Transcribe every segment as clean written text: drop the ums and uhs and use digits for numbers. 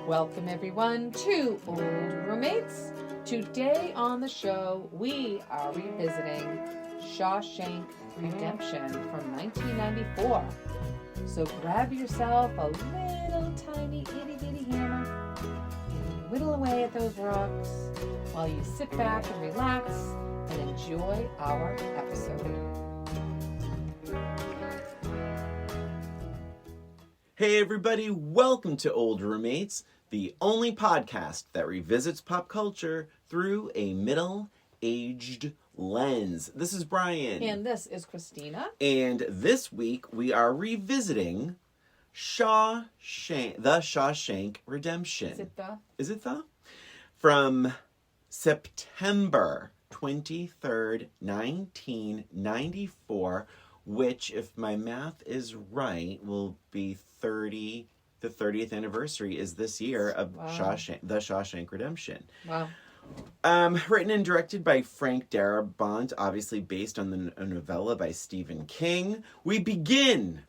Welcome everyone to Old Roommates. Today on the show, we are revisiting Shawshank Redemption from 1994. So grab yourself a little tiny itty bitty hammer and whittle away at those rocks while you sit back and relax and enjoy our episode. Hey everybody, welcome to Old Roommates, the only podcast that revisits pop culture through a middle-aged lens. This is Brian. And this is Christina. And this week we are revisiting the Shawshank Redemption. Is it the? From September 23rd, 1994, which, if my math is right, will be the 30th anniversary is this year of the Shawshank Redemption. Wow. Written and directed by Frank Darabont, obviously based on a novella by Stephen King. We begin,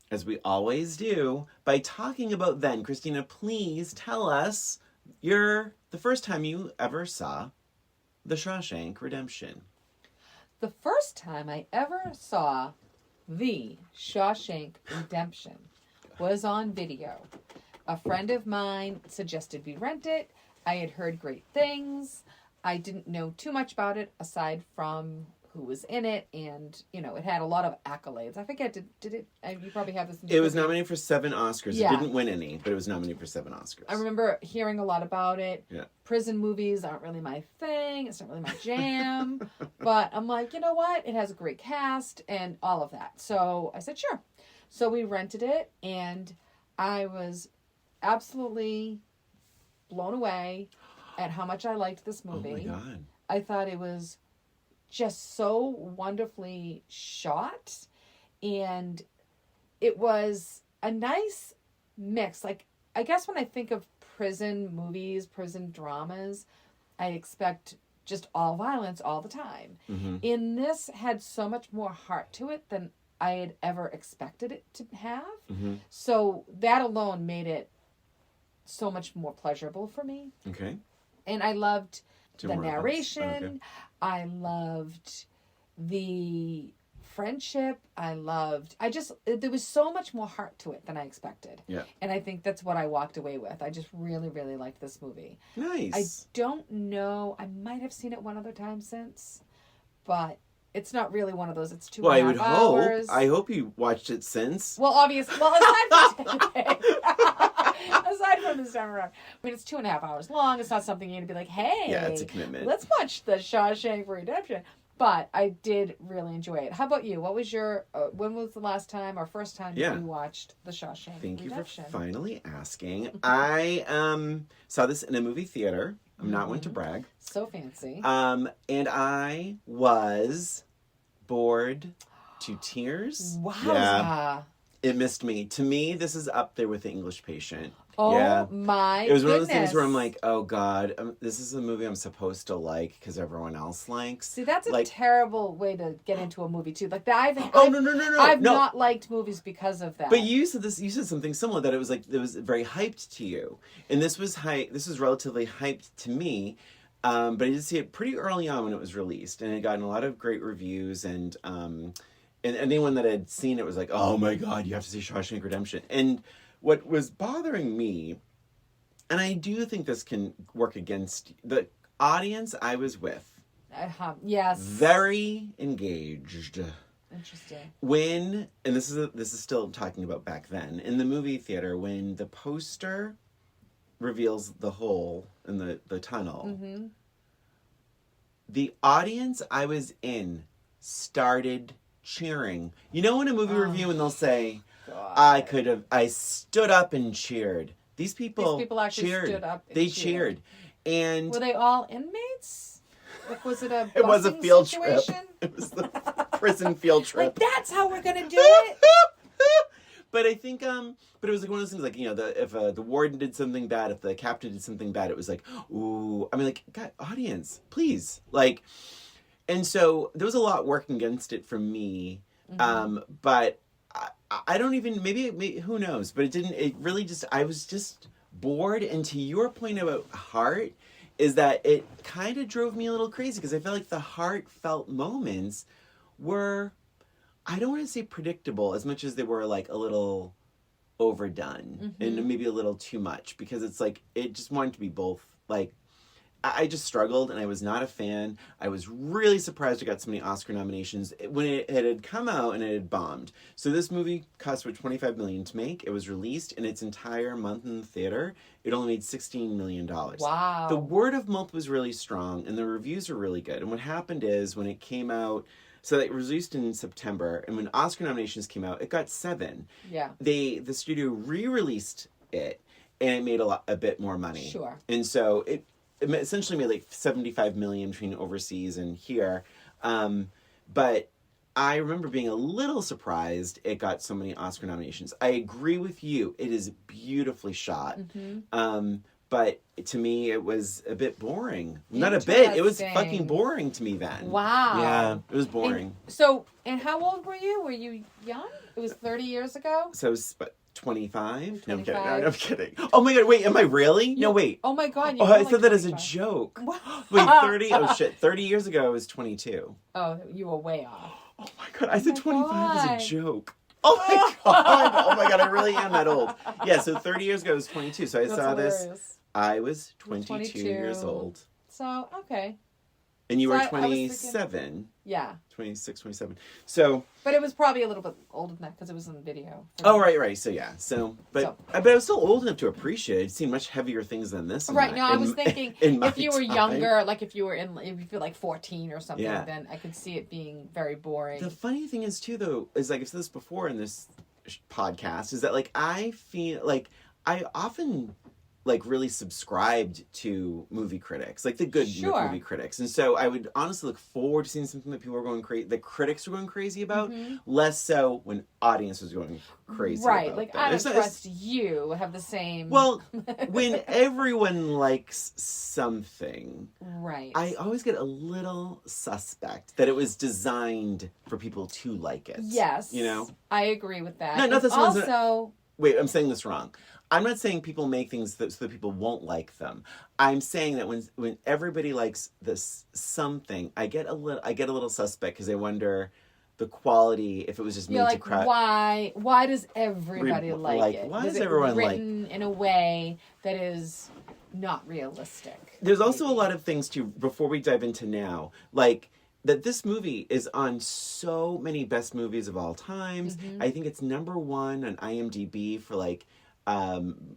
as we always do, by talking about then. Christina, please tell us the first time you ever saw the Shawshank Redemption. The first time I ever saw the Shawshank Redemption was on video. A friend of mine suggested we rent it. I had heard great things. I didn't know too much about it aside from who was in it, and it had a lot of accolades. I forget, did it? You probably have this. It was nominated for 7 Oscars. Yeah. It didn't win any, but it was nominated for 7 Oscars. I remember hearing a lot about it. Yeah. Prison movies aren't really my thing. It's not really my jam. But I'm like, you know what? It has a great cast and all of that. So I said, sure. So we rented it, and I was absolutely blown away at how much I liked this movie. Oh my God. I thought it was just so wonderfully shot, and it was a nice mix. Like, I guess when I think of prison movies, prison dramas, I expect just all violence all the time. Mm-hmm. In this had so much more heart to it than I had ever expected it to have. Mm-hmm. So that alone made it so much more pleasurable for me. Okay. And I loved the More narration. Okay. I loved the friendship. There was so much more heart to it than I expected. Yeah. And I think that's what I walked away with. I just really, really liked this movie. Nice. I don't know. I might have seen it one other time since, but it's not really one of those. It's 2.5 hours. I hope you watched it since. Well, obviously. Well, aside from this time around. I mean, it's 2.5 hours long. It's not something you're going to be like, hey. Yeah, it's a commitment. Let's watch the Shawshank Redemption. But I did really enjoy it. How about you? What was when was the last time or first time you watched the Shawshank Redemption? Thank you for finally asking. I saw this in a movie theater. I'm not one to brag. So fancy. And I was bored to tears. Wow. Yeah. It missed me. To me, this is up there with The English Patient. Oh, yeah. my It was one of those goodness. things where I'm like, oh, God, this is a movie I'm supposed to like because everyone else likes. See, that's a terrible way to get into a movie, too. Like, I've no. not liked movies because of that. But you said something similar, that it was very hyped to you. And this was relatively hyped to me. But I did see it pretty early on when it was released. And it got a lot of great reviews. And anyone that had seen it was like, oh my God, you have to see Shawshank Redemption. And what was bothering me, and I do think this can work against the audience I was with. Yes. Very engaged. Interesting. And this is still talking about back then, in the movie theater, when the poster reveals the hole in the tunnel, mm-hmm. the audience I was in started cheering. You know, in a movie review, and they'll say, God. I stood up and cheered. These people actually cheered. stood up and They cheered. And were they all inmates? Like, was it a it was a field situation? trip. It was the prison field trip. Like, that's how we're gonna do it. But I think, but it was like one of those things, like, if the warden did something bad, if the captain did something bad, it was like, ooh. I mean, like, God, audience, please, like. And so there was a lot working against it for me, but I don't even, maybe, who knows, but it really just, I was just bored. And to your point about heart, is that it kind of drove me a little crazy because I felt like the heartfelt moments were, I don't want to say predictable as much as they were like a little overdone and maybe a little too much, because it's like it just wanted to be both. Like I just struggled and I was not a fan. I was really surprised it got so many Oscar nominations when it had come out and it had bombed. So this movie cost about $25 million to make. It was released in its entire month in the theater. It only made $16 million. Wow. The word of mouth was really strong and the reviews were really good. And what happened is when it came out, so it was released in September, and when Oscar nominations came out, it got 7. Yeah. The studio re-released it, and it made a bit more money. Sure. And so it essentially made like $75 million between overseas and here. But I remember being a little surprised it got so many Oscar nominations. I agree with you. It is beautifully shot. But to me, it was a bit boring. Not a bit. It was fucking boring to me then. Wow. Yeah, it was boring. And how old were you? Were you young? It was 30 years ago? So it was 25? 25. No, I'm kidding. No, I'm kidding. Oh my God, wait, am I really? No, wait. Oh my God. I said that as a joke. Wait, 30? Oh shit, 30 years ago I was 22. Oh, you were way off. Oh my God, I said 25 as a joke. Oh my God. Oh my God, I really am that old. Yeah, so 30 years ago I was 22. So I saw this. I was 22 years old. So, okay. And you were 27. Yeah. 26, 27. So. But it was probably a little bit older than that because it was in video. Oh, right. So, yeah. But I was still old enough to appreciate it. I'd seen much heavier things than this. Right. No, I was thinking if you were younger, like if you were like 14 or something, then I could see it being very boring. The funny thing is, too, though, is like I've said this before in this podcast, is that like I feel like I often like really subscribed to movie critics, like the good movie critics. And so I would honestly look forward to seeing something that people were going crazy, the critics were going crazy about, less so when audience was going crazy about like them. I don't trust you have the same. Well, when everyone likes something, right, I always get a little suspect that it was designed for people to like it. Yes. You know? I agree with that. No, not this one's also... Wait, I'm saying this wrong. I'm not saying people make things so that people won't like them. I'm saying that when everybody likes this something, I get a little suspect because I wonder the quality if it was just made to crap. Why does everybody like it? Why does everyone written in a way that is not realistic? There's also a lot of things too before we dive into now, like that this movie is on so many best movies of all times. I think it's number 1 on IMDb for like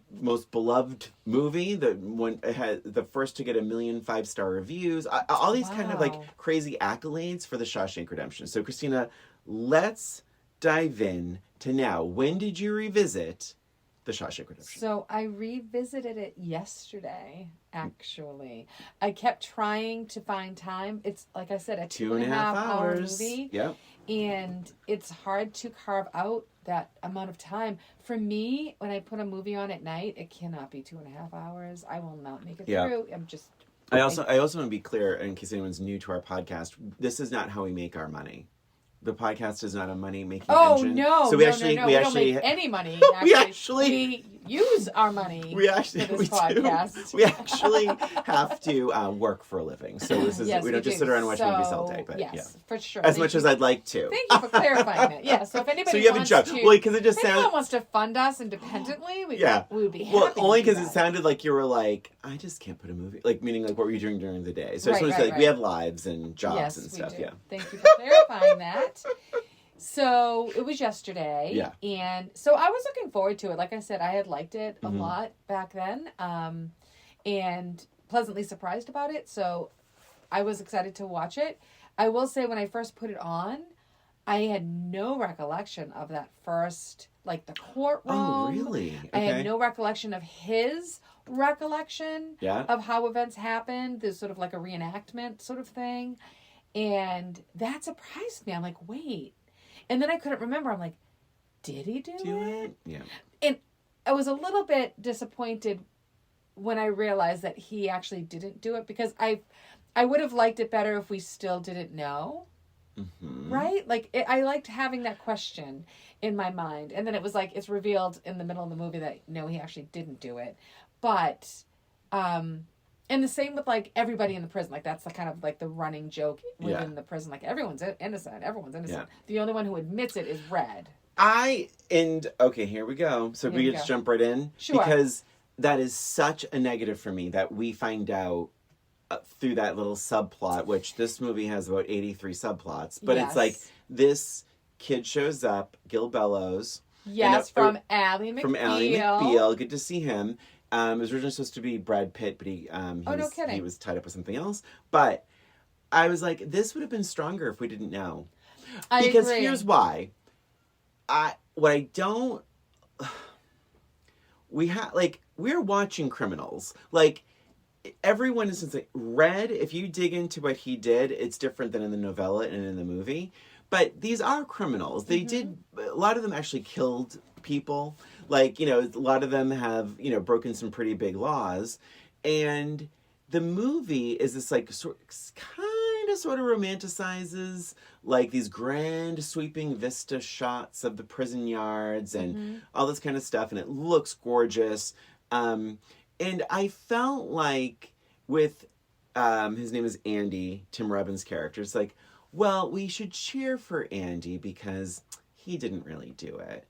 most beloved movie. It had the first to get 1 million 5-star reviews. All these kind of like crazy accolades for the Shawshank Redemption. So Christina, let's dive in to now. When did you revisit the Shawshank Redemption? So I revisited it yesterday, actually. I kept trying to find time. It's, like I said, a 2.5 hour movie. Yep. And it's hard to carve out that amount of time. For me, when I put a movie on at night, it cannot be 2.5 hours. I will not make it through. I also want to be clear, in case anyone's new to our podcast, this is not how we make our money. The podcast is not a money-making engine. No. So we don't make any money. We use our money for this podcast. We actually have to work for a living. So this is we don't just sit around and watch movies all day. But yes, for sure. As much as I'd like to. Thank you for clarifying that. Yeah. So if anybody anyone wants to fund us independently, we would be happy. Well, only because it sounded like you were like, I just can't put a movie, like meaning like what were you doing during the day? So I just want to say, like, we have lives and jobs and stuff. Yeah. Thank you for clarifying that. So it was yesterday. Yeah. And so I was looking forward to it. Like I said, I had liked it a lot back then. And pleasantly surprised about it. So I was excited to watch it. I will say when I first put it on, I had no recollection of that first, like the courtroom. Oh, really? Okay. I had no recollection of his recollection of how events happened. There's sort of like a reenactment sort of thing. And that surprised me. I'm like, wait. And then I couldn't remember. I'm like, did he do it? Yeah. And I was a little bit disappointed when I realized that he actually didn't do it, because I would have liked it better if we still didn't know. Mm-hmm. Right? Like, I liked having that question in my mind. And then it was like, it's revealed in the middle of the movie that, no, he actually didn't do it. But, and the same with, like, everybody in the prison. Like, that's the kind of, like, the running joke within the prison. Like, everyone's innocent. Everyone's innocent. Yeah. The only one who admits it is Red. Okay, here we go. So we get to jump right in? Sure. Because that is such a negative for me that we find out through that little subplot, which this movie has about 83 subplots. But it's like, this kid shows up, Gil Bellows. Yes, from Ally McBeal. From Ally McBeal. Good to see him. It was originally supposed to be Brad Pitt, but no kidding. He was tied up with something else. But I was like, this would have been stronger if we didn't know. Because here's why. We're watching criminals. Like, everyone is like, Red, if you dig into what he did, it's different than in the novella and in the movie. But these are criminals. They did, a lot of them actually killed people. Like, a lot of them have, broken some pretty big laws. And the movie is this, like, sort of romanticizes, like, these grand sweeping vista shots of the prison yards and all this kind of stuff. And it looks gorgeous. And I felt like with, his name is Andy, Tim Robbins' character, it's like, well, we should cheer for Andy because he didn't really do it.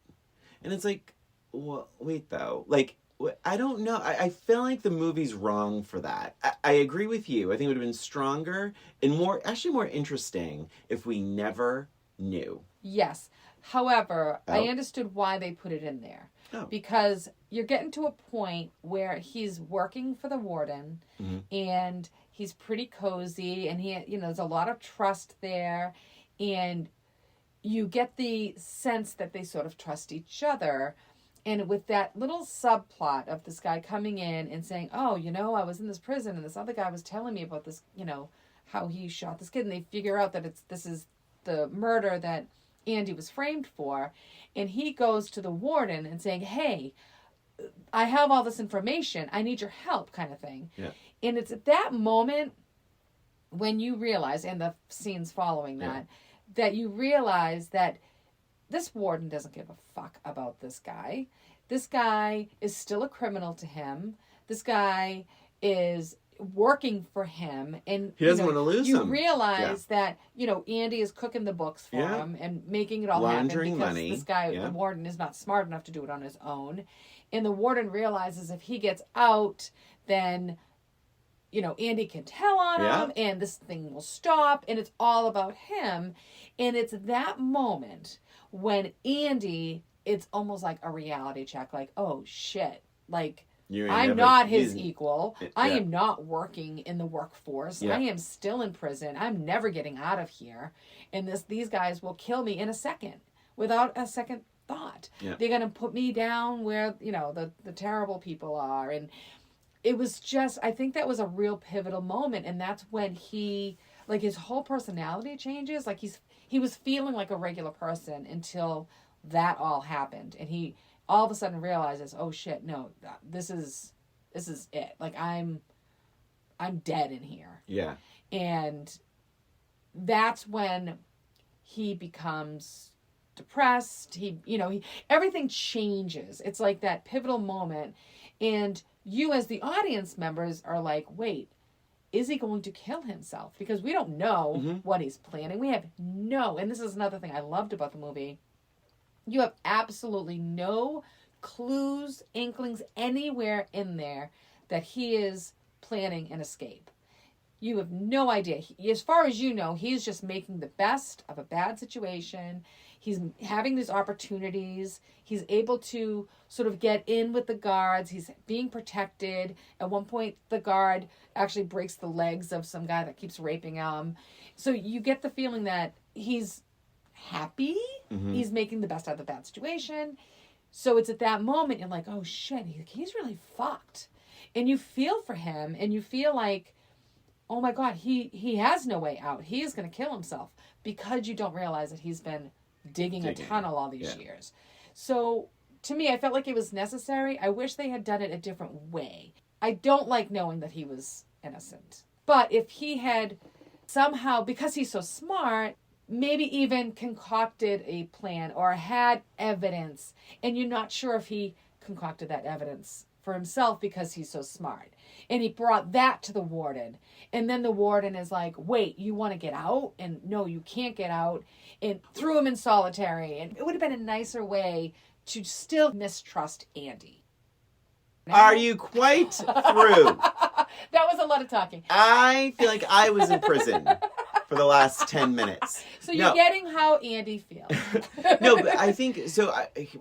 And it's like, well, wait though. Like, I don't know. I feel like the movie's wrong for that. I agree with you. I think it would have been stronger and more interesting if we never knew. Yes. However, I understood why they put it in there. Oh. Because you're getting to a point where he's working for the warden and he's pretty cozy and there's a lot of trust there, and you get the sense that they sort of trust each other. And with that little subplot of this guy coming in and saying, oh, I was in this prison and this other guy was telling me about this, how he shot this kid, and they figure out that this is the murder that Andy was framed for, and he goes to the warden and saying, hey, I have all this information, I need your help, kind of thing. Yeah. And it's at that moment when you realize, and the scenes following that you realize that this warden doesn't give a fuck about this guy. This guy is still a criminal to him. This guy is working for him, and he doesn't want to lose him. You realize that Andy is cooking the books for him and making it all laundering happen because money. This guy, the warden, is not smart enough to do it on his own, and the warden realizes if he gets out, then Andy can tell on him, and this thing will stop, and it's all about him. And it's that moment when Andy, it's almost like a reality check, like, oh shit, like, I'm not his equal. I am not working in the workforce. I am still in prison. I'm never getting out of here. And these guys will kill me in a second without a second thought. Yeah. They're going to put me down where, the terrible people are. And it was just, I think that was a real pivotal moment. And that's when his whole personality changes. Like he was feeling like a regular person until that all happened. And he all of a sudden realizes, oh shit, no, this is it. Like I'm dead in here. Yeah. And that's when he becomes depressed. Everything changes. It's like that pivotal moment. And you as the audience members are like, wait, is he going to kill himself? Because we don't know what he's planning. We have and this is another thing I loved about the movie. You have absolutely no clues, inklings anywhere in there that he is planning an escape. You have no idea. As far as you know, he's just making the best of a bad situation. He's having these opportunities. He's able to sort of get in with the guards. He's being protected. At one point, the guard actually breaks the legs of some guy that keeps raping him. So you get the feeling that he's happy. He's making the best out of the bad situation. So it's at that moment you're like, oh shit, he's really fucked. And you feel for him, and you feel like, oh my God, he has no way out. He is going to kill himself, because you don't realize that he's been digging a tunnel all these years. So to me, I felt like it was necessary. I wish they had done it a different way. I don't like knowing that he was innocent. But if he had somehow, because he's so smart, maybe even concocted a plan or had evidence, and you're not sure if he concocted that evidence for himself because he's so smart. And he brought that to the warden. And then the warden is like, wait, you want to get out? And no, you can't get out. And threw him in solitary. And it would have been a nicer way to still mistrust Andy. Are you quite through? That was a lot of talking. I feel like I was in prison for the last 10 minutes. So you're getting how Andy feels. No, but I think so.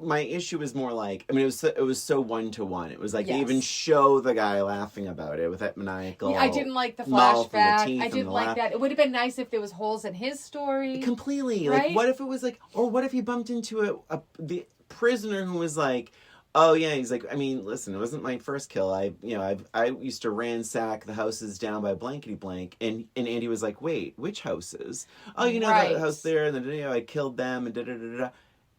My issue was more like, I mean, it was so 1-to-1. It was like they even show the guy laughing about it with that maniacal. I didn't like the mouth and flashback. the teeth I and didn't the like laugh. that. It would have been nice if there was holes in his story. Completely. Right? Like, what if it was like, or what if he bumped into the prisoner who was like, oh yeah, he's like, I mean, listen, it wasn't my first kill. I used to ransack the houses down by blankety blank, and Andy was like, wait, which houses? Oh, you know that house there, and then I killed them, and da da da da.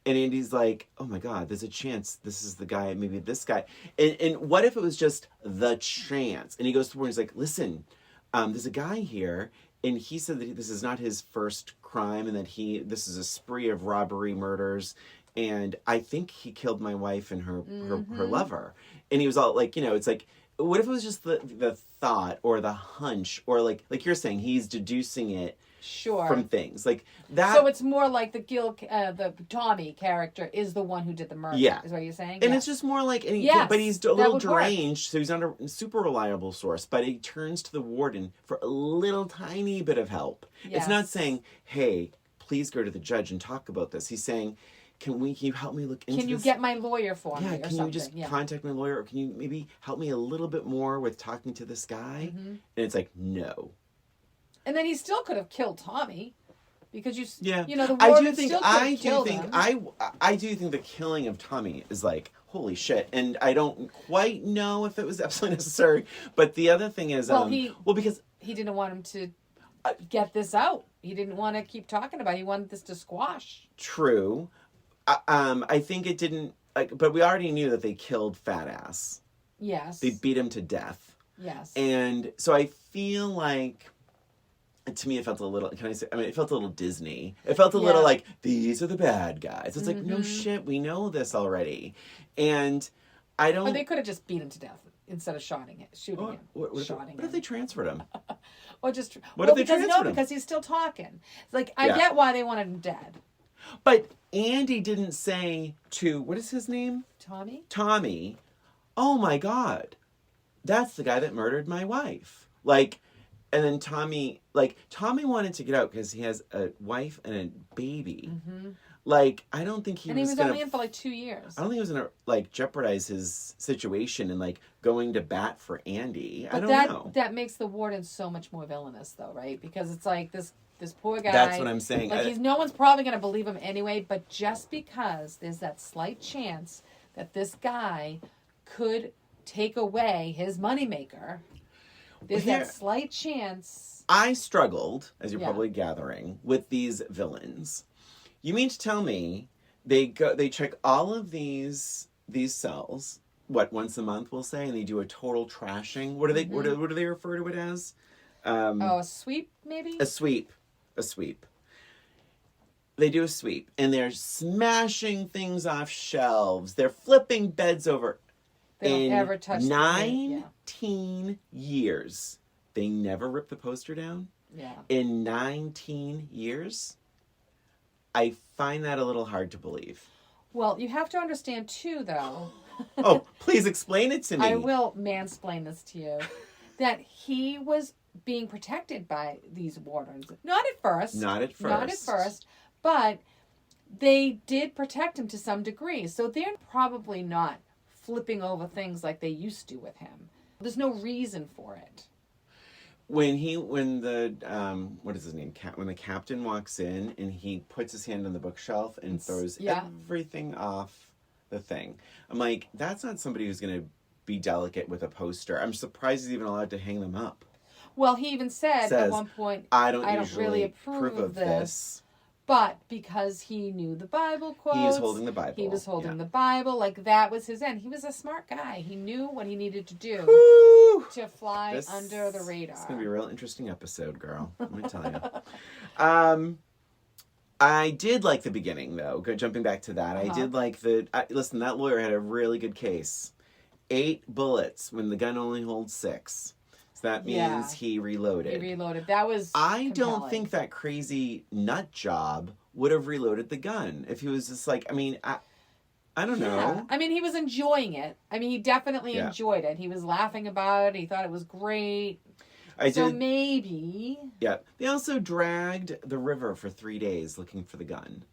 And Andy's like, oh my God, there's a chance this is the guy, maybe this guy. And what if it was just the chance? And he goes to the board, and he's like, listen, there's a guy here, and he said that this is not his first crime, and that this is a spree of robbery, murders. And I think he killed my wife and her lover. And he was all like, it's like, what if it was just the thought or the hunch or like you're saying, he's deducing it from things like that. So it's more like the Tommy character is the one who did the murder. Yeah. Is what you're saying? And it's just more like, but he's a little deranged, so he's not a super reliable source, but he turns to the warden for a little tiny bit of help. Yes. It's not saying, hey, please go to the judge and talk about this. He's saying, can you help me look into this? Can you get my lawyer for me or can something? You just contact my lawyer? Or can you maybe help me a little bit more with talking to this guy? Mm-hmm. And it's like, no. And then he still could have killed Tommy. Because the warden I do think the killing of Tommy is like, holy shit. And I don't quite know if it was absolutely necessary. But the other thing is, because he didn't want him to get this out. He didn't want to keep talking about it. He wanted this to squash. True. I think it didn't, but we already knew that they killed Fat Ass. Yes. They beat him to death. Yes. And so I feel like, to me, it felt a little, it felt a little Disney. It felt a little like, these are the bad guys. It's like, no shit, we know this already. And I don't. But they could have just beat him to death instead of shooting him. What if they transferred him? Or just. What if they transferred him? Because he's still talking. It's like, I get why they wanted him dead. But Andy didn't say to, what is his name? Tommy, oh my God, that's the guy that murdered my wife. Like, and then Tommy wanted to get out because he has a wife and a baby. Mm-hmm. Like, I don't think he was only in for like 2 years. I don't think he was going to like jeopardize his situation and like going to bat for Andy. But I don't know. That makes the warden so much more villainous though, right? Because it's like this poor guy. That's what I'm saying. Like no one's probably going to believe him anyway, but just because there's that slight chance that this guy could take away his moneymaker, there's that slight chance. I struggled, as you're probably gathering, with these villains. You mean to tell me they check all of these cells, once a month we'll say, and they do a total trashing? What do they what do they refer to it as? A sweep maybe? A sweep. They do a sweep, and they're smashing things off shelves. They're flipping beds over. They don't ever touch 19 years. They never ripped the poster down. Yeah. In 19 years, I find that a little hard to believe. Well, you have to understand too, though. Oh, please explain it to me. I will mansplain this to you. That he was being protected by these wardens. Not at first. But they did protect him to some degree. So they're probably not flipping over things like they used to with him. There's no reason for it. When the what is his name? When the captain walks in and he puts his hand on the bookshelf and throws everything off the thing. I'm like, that's not somebody who's going to be delicate with a poster. I'm surprised he's even allowed to hang them up. Well, he even said at one point, I don't really approve of this. But because he knew the Bible quotes. He was holding the Bible. He was holding the Bible. Like, that was his end. He was a smart guy. He knew what he needed to do to fly under the radar. It's going to be a real interesting episode, girl. Let me tell you. I did like the beginning, though. Jumping back to that. I did like listen, that lawyer had a really good case. 8 bullets when the gun only holds 6. So that means he reloaded. He reloaded. That was I don't compelling. think that crazy nut job would have reloaded the gun if he was just like, I mean, I don't know. I mean, he was enjoying it. I mean, he definitely enjoyed it. He was laughing about it. He thought it was great. Maybe. Yeah. They also dragged the river for 3 days looking for the gun.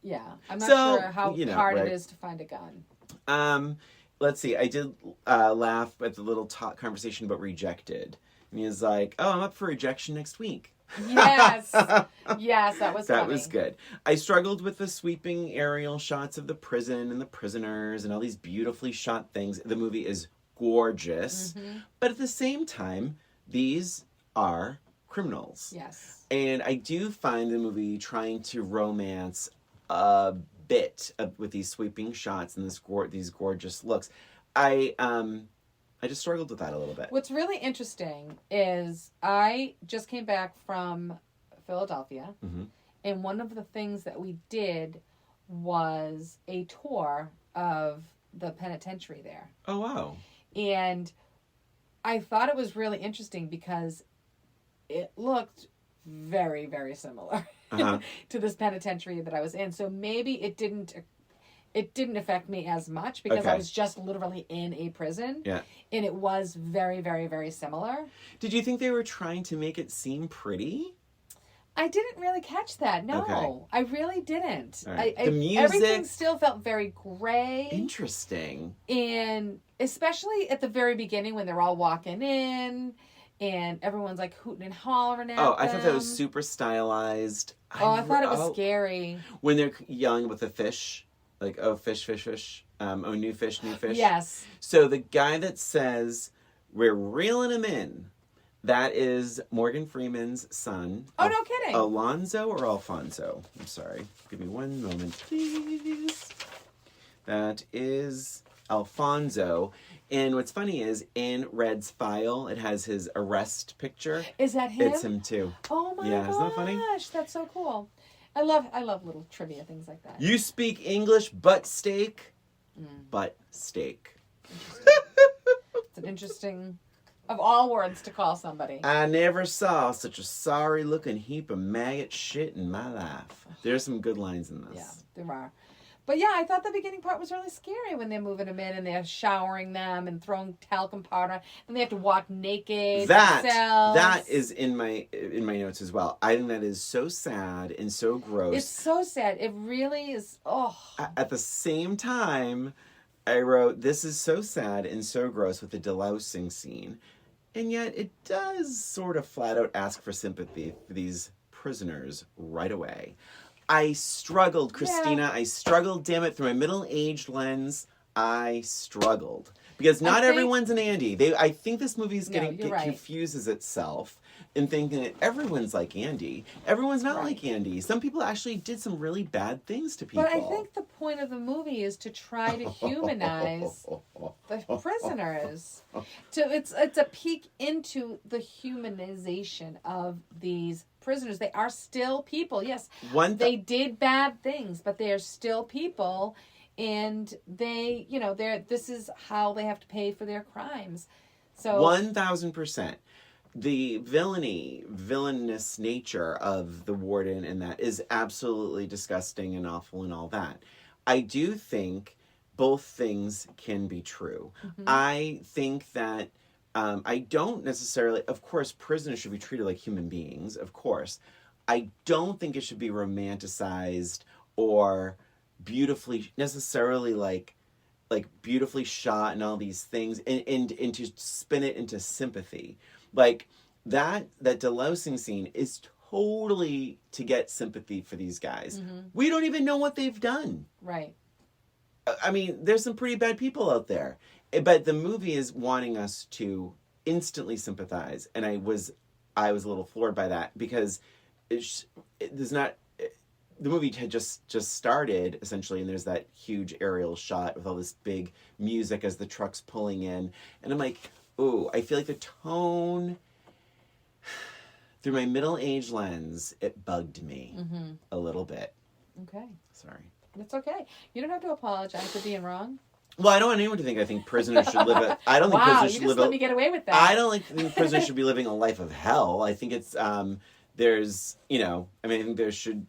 Yeah. I'm not sure how hard right. it is to find a gun. Let's see. I did laugh at the little conversation about rejected. And he was like, oh, I'm up for rejection next week. Yes. Yes, that was funny. That was good. I struggled with the sweeping aerial shots of the prison and the prisoners and all these beautifully shot things. The movie is gorgeous. Mm-hmm. But at the same time, these are criminals. Yes. And I do find the movie trying to romance a bit with these sweeping shots and these gorgeous looks. I just struggled with that a little bit. What's really interesting is I just came back from Philadelphia, mm-hmm. and one of the things that we did was a tour of the penitentiary there. Oh, wow. And I thought it was really interesting because it looked very, very similar to this penitentiary that I was in. So maybe it didn't affect me as much because I was just literally in a prison. Yeah. And it was very, very, very similar. Did you think they were trying to make it seem pretty? I didn't really catch that. No, okay. I really didn't. Right. The music, everything still felt very gray. Interesting. And especially at the very beginning when they're all walking in and everyone's like hooting and hollering at them. I thought that was super stylized. I thought it was scary. When they're yelling with the fish, like, oh, fish, fish, fish. Oh, new fish, new fish. Yes. So the guy that says, we're reeling him in, that is Morgan Freeman's son. Oh, no kidding. Alonzo or Alfonso? I'm sorry. Give me one moment, please. That is Alfonso. And what's funny is, in Red's file, it has his arrest picture. Is that him? It's him, too. Oh, my gosh. Isn't that funny? That's so cool. I love little trivia things like that. You speak English, butt steak? Butt steak. It's an interesting... of all words to call somebody. I never saw such a sorry-looking heap of maggot shit in my life. There's some good lines in this. Yeah, there are. But yeah, I thought the beginning part was really scary when they're moving them in and they're showering them and throwing talcum powder and they have to walk naked. That is in my notes as well. I think that is so sad and so gross. It's so sad. It really is. Oh. At the same time, I wrote, this is so sad and so gross with the delousing scene. And yet it does sort of flat out ask for sympathy for these prisoners right away. I struggled, Christina. Yeah. I struggled, damn it, through my middle-aged lens. I struggled. Because not everyone's an Andy. I think this movie is confuses itself in thinking that everyone's like Andy. Everyone's not like Andy. Some people actually did some really bad things to people. But I think the point of the movie is to try to humanize the prisoners. It's a peek into the humanization of these prisoners. They are still people. Yes, they did bad things, but they are still people. And they, this is how they have to pay for their crimes. So 1,000%. The villainous nature of the warden and that is absolutely disgusting and awful and all that. I do think both things can be true. Mm-hmm. I think that I don't necessarily, of course, prisoners should be treated like human beings, of course. I don't think it should be romanticized or beautifully necessarily like beautifully shot and all these things and to spin it into sympathy. Like that delousing scene is totally to get sympathy for these guys. Mm-hmm. We don't even know what they've done. Right. I mean, there's some pretty bad people out there. But the movie is wanting us to instantly sympathize. And I was a little floored by that because there's not... The movie had just started, essentially, and there's that huge aerial shot with all this big music as the truck's pulling in. And I'm like, ooh, I feel like the tone, through my middle-aged lens, it bugged me a little bit. Okay. Sorry. It's okay. You don't have to apologize for being wrong. Well, I don't want anyone to think I think prisoners should live a... I don't think Wow, prisoners you should just live let me get away with that. I don't think prisoners should be living a life of hell. I think it's... there's, you know... I mean, I think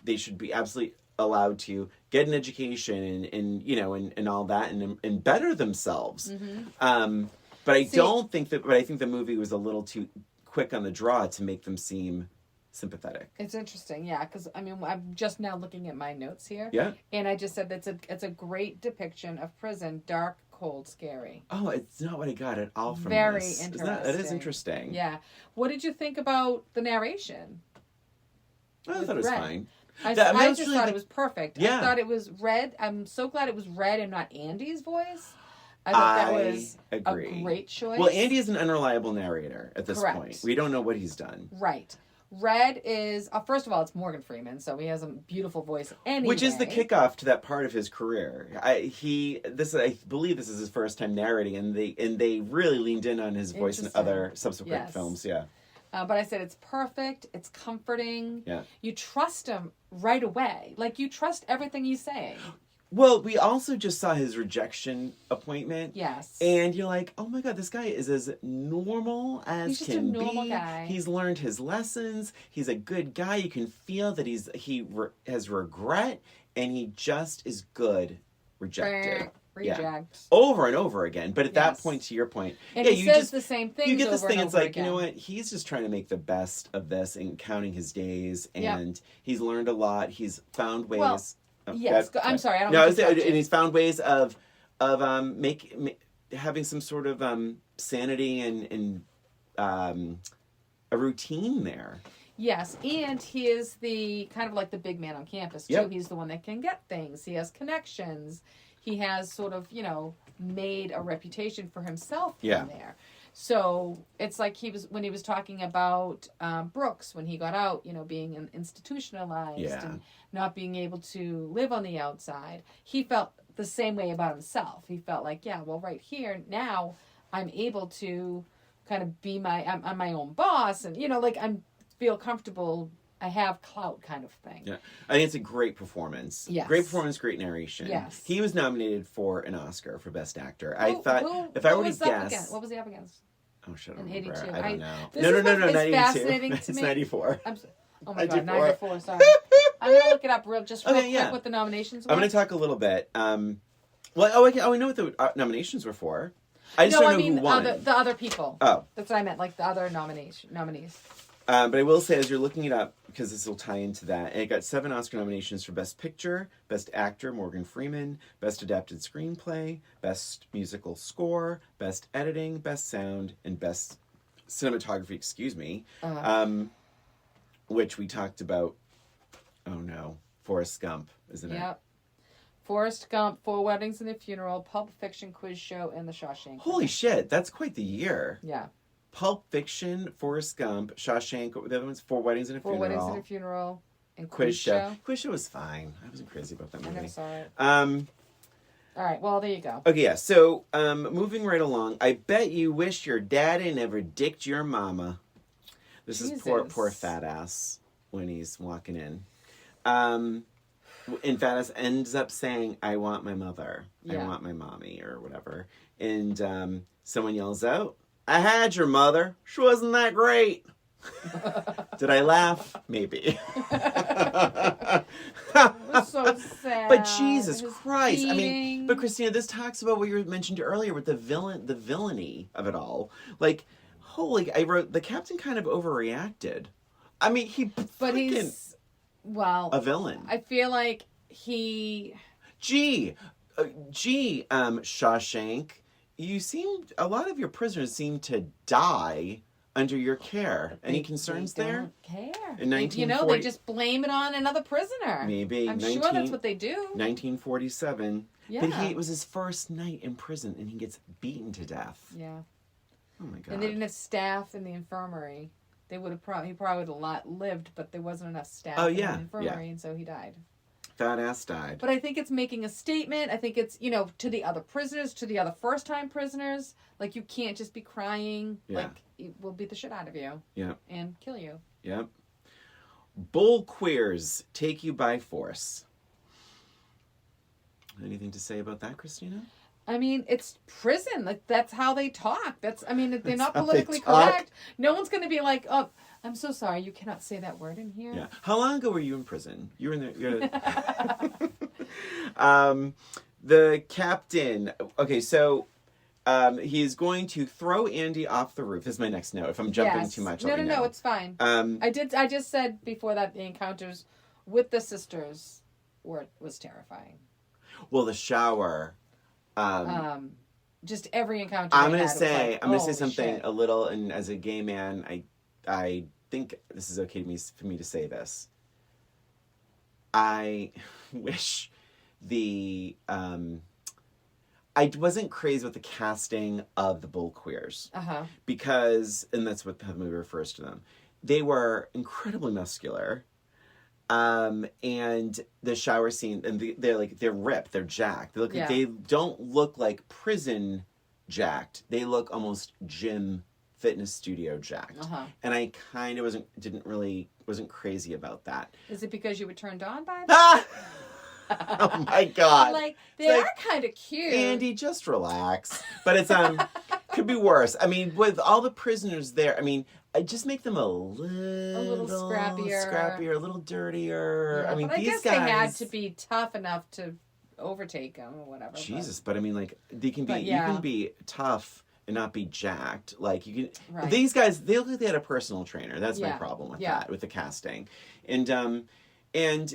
they should be absolutely allowed to get an education and all that and better themselves. Mm-hmm. But I don't think that... But I think the movie was a little too quick on the draw to make them seem sympathetic. It's interesting, yeah, because I mean, I'm just now looking at my notes here. Yeah. And I just said it's a great depiction of prison, dark, cold, scary. Oh, it's not what I got at all from Very this. interesting. That is interesting. Yeah. What did you think about the narration? I thought it was fine. I just thought it was perfect. Yeah. I thought it was Red. I'm so glad it was Red and not Andy's voice. I thought that was agree. a great choice. Well, Andy is an unreliable narrator at this Correct. point. We don't know what he's done. Right. Red is, first of all, it's Morgan Freeman, so he has a beautiful voice anyway. Which is the kickoff to that part of his career. I believe this is his first time narrating, and they really leaned in on his voice in other subsequent films. Yeah. But I said it's perfect. It's comforting. Yeah. You trust him right away. Like, you trust everything he's saying. Well, we also just saw his rejection appointment. Yes. And you're like, oh my God, this guy is as normal as he's just can a normal be. Guy. He's learned his lessons. He's a good guy. You can feel that he has regret, and he just is good rejected. Reject. Yeah. Over and over again. But at that point, to your point, and he says the same thing. You get this thing. It's like, again. you know what? He's just trying to make the best of this and counting his days. And he's learned a lot. He's found ways. Well, yes, I'm sorry. I don't. No, and he's found ways of having some sort of sanity and a routine there. Yes, and he is the kind of like the big man on campus too. He's the one that can get things. He has connections. He has sort of, made a reputation for himself in there. So it's like when he was talking about Brooks when he got out, being institutionalized and not being able to live on the outside. He felt the same way about himself. He felt like, right here now I'm able to kind of be I'm my own boss, and I'm feel comfortable. I have clout kind of thing. Yeah. I think it's a great performance. Yes. Great performance, great narration. Yes. He was nominated for an Oscar for Best Actor. I What to guess... What was he up against? Oh, shit, in remember. 82. I don't know. No, not 82. Fascinating to it's me. 94. Oh my God, 94, sorry. I'm going to look it up real quick what the nominations were. I'm going to talk a little bit. I know what the nominations were for. I just don't know who won. The other people. Oh. That's what I meant, like the other nominees. But I will say, as you're looking it up, because this will tie into that, it got 7 Oscar nominations for Best Picture, Best Actor, Morgan Freeman, Best Adapted Screenplay, Best Musical Score, Best Editing, Best Sound, and Best Cinematography, which we talked about, Forrest Gump, isn't it? Yep. Forrest Gump, 4 Weddings and a Funeral, Pulp Fiction Quiz Show, and The Shawshank. Holy shit, that's quite the year. Yeah. Pulp Fiction, Forrest Gump, Shawshank, the other one's 4 Weddings and a Funeral. 4 Weddings and a Funeral, and Quiz Show. Quiz Show was fine. I wasn't crazy about that movie. I never saw it. All right, well, there you go. Okay, yeah, so moving right along, I bet you wish your daddy never dicked your mama. This is poor fat ass when he's walking in. And fat ass ends up saying, I want my mother. I want my mommy, or whatever. And someone yells out, I had your mother. She wasn't that great. Did I laugh? Maybe. That's so sad. But Jesus Christ. I mean, but Christina, this talks about what you mentioned earlier with the villainy of it all. Like, I wrote, the captain kind of overreacted. I mean, he's a villain. I feel like Shawshank, a lot of your prisoners seem to die under your care. Any concerns there? Don't care. In 1940, they just blame it on another prisoner. Maybe. I'm sure that's what they do. 1947. Yeah. But it was his first night in prison, and he gets beaten to death. Yeah. Oh my God. And they didn't have staff in the infirmary. He probably would have lived, but there wasn't enough staff in the infirmary, and so he died. Fat ass died. But I think it's making a statement. I think it's, to the other prisoners, to the other first-time prisoners. Like, you can't just be crying. Yeah. Like, we'll beat the shit out of you. Yeah. And kill you. Yep. Bull queers take you by force. Anything to say about that, Christina? I mean, it's prison. Like, that's how they talk. They're not how they politically talk. correct. No one's going to be like, oh, I'm so sorry, you cannot say that word in here. Yeah. How long ago were you in prison? You were in there. The captain. Okay, so he's going to throw Andy off the roof. This is my next note. If I'm jumping too much, No, it's fine. I just said before that the encounters with the sisters was terrifying. Well, the shower. Just every encounter. I'm gonna say something shit. a little, and as a gay man, I think this is okay for me to say this. I wish I wasn't crazy with the casting of the bull queers. Because, and that's what the movie refers to them, they were incredibly muscular. And the shower scene, and they're ripped, they're jacked. They don't look like prison jacked. They look almost gym fitness studio jacked. And I kind of wasn't crazy about that. Is it because you were turned on by that? Oh my God. They are kind of cute. Andy, just relax. But it's could be worse. I mean, with all the prisoners there, I mean, I just make them a little scrappier, a little dirtier. Yeah, I mean, but these guess guys, they had to be tough enough to overtake them or whatever. Jesus, but I mean, like, they can be. You can be tough and not be jacked. Like, you can. Right. These guys, they look like they had a personal trainer. That's my problem with that, with the casting, and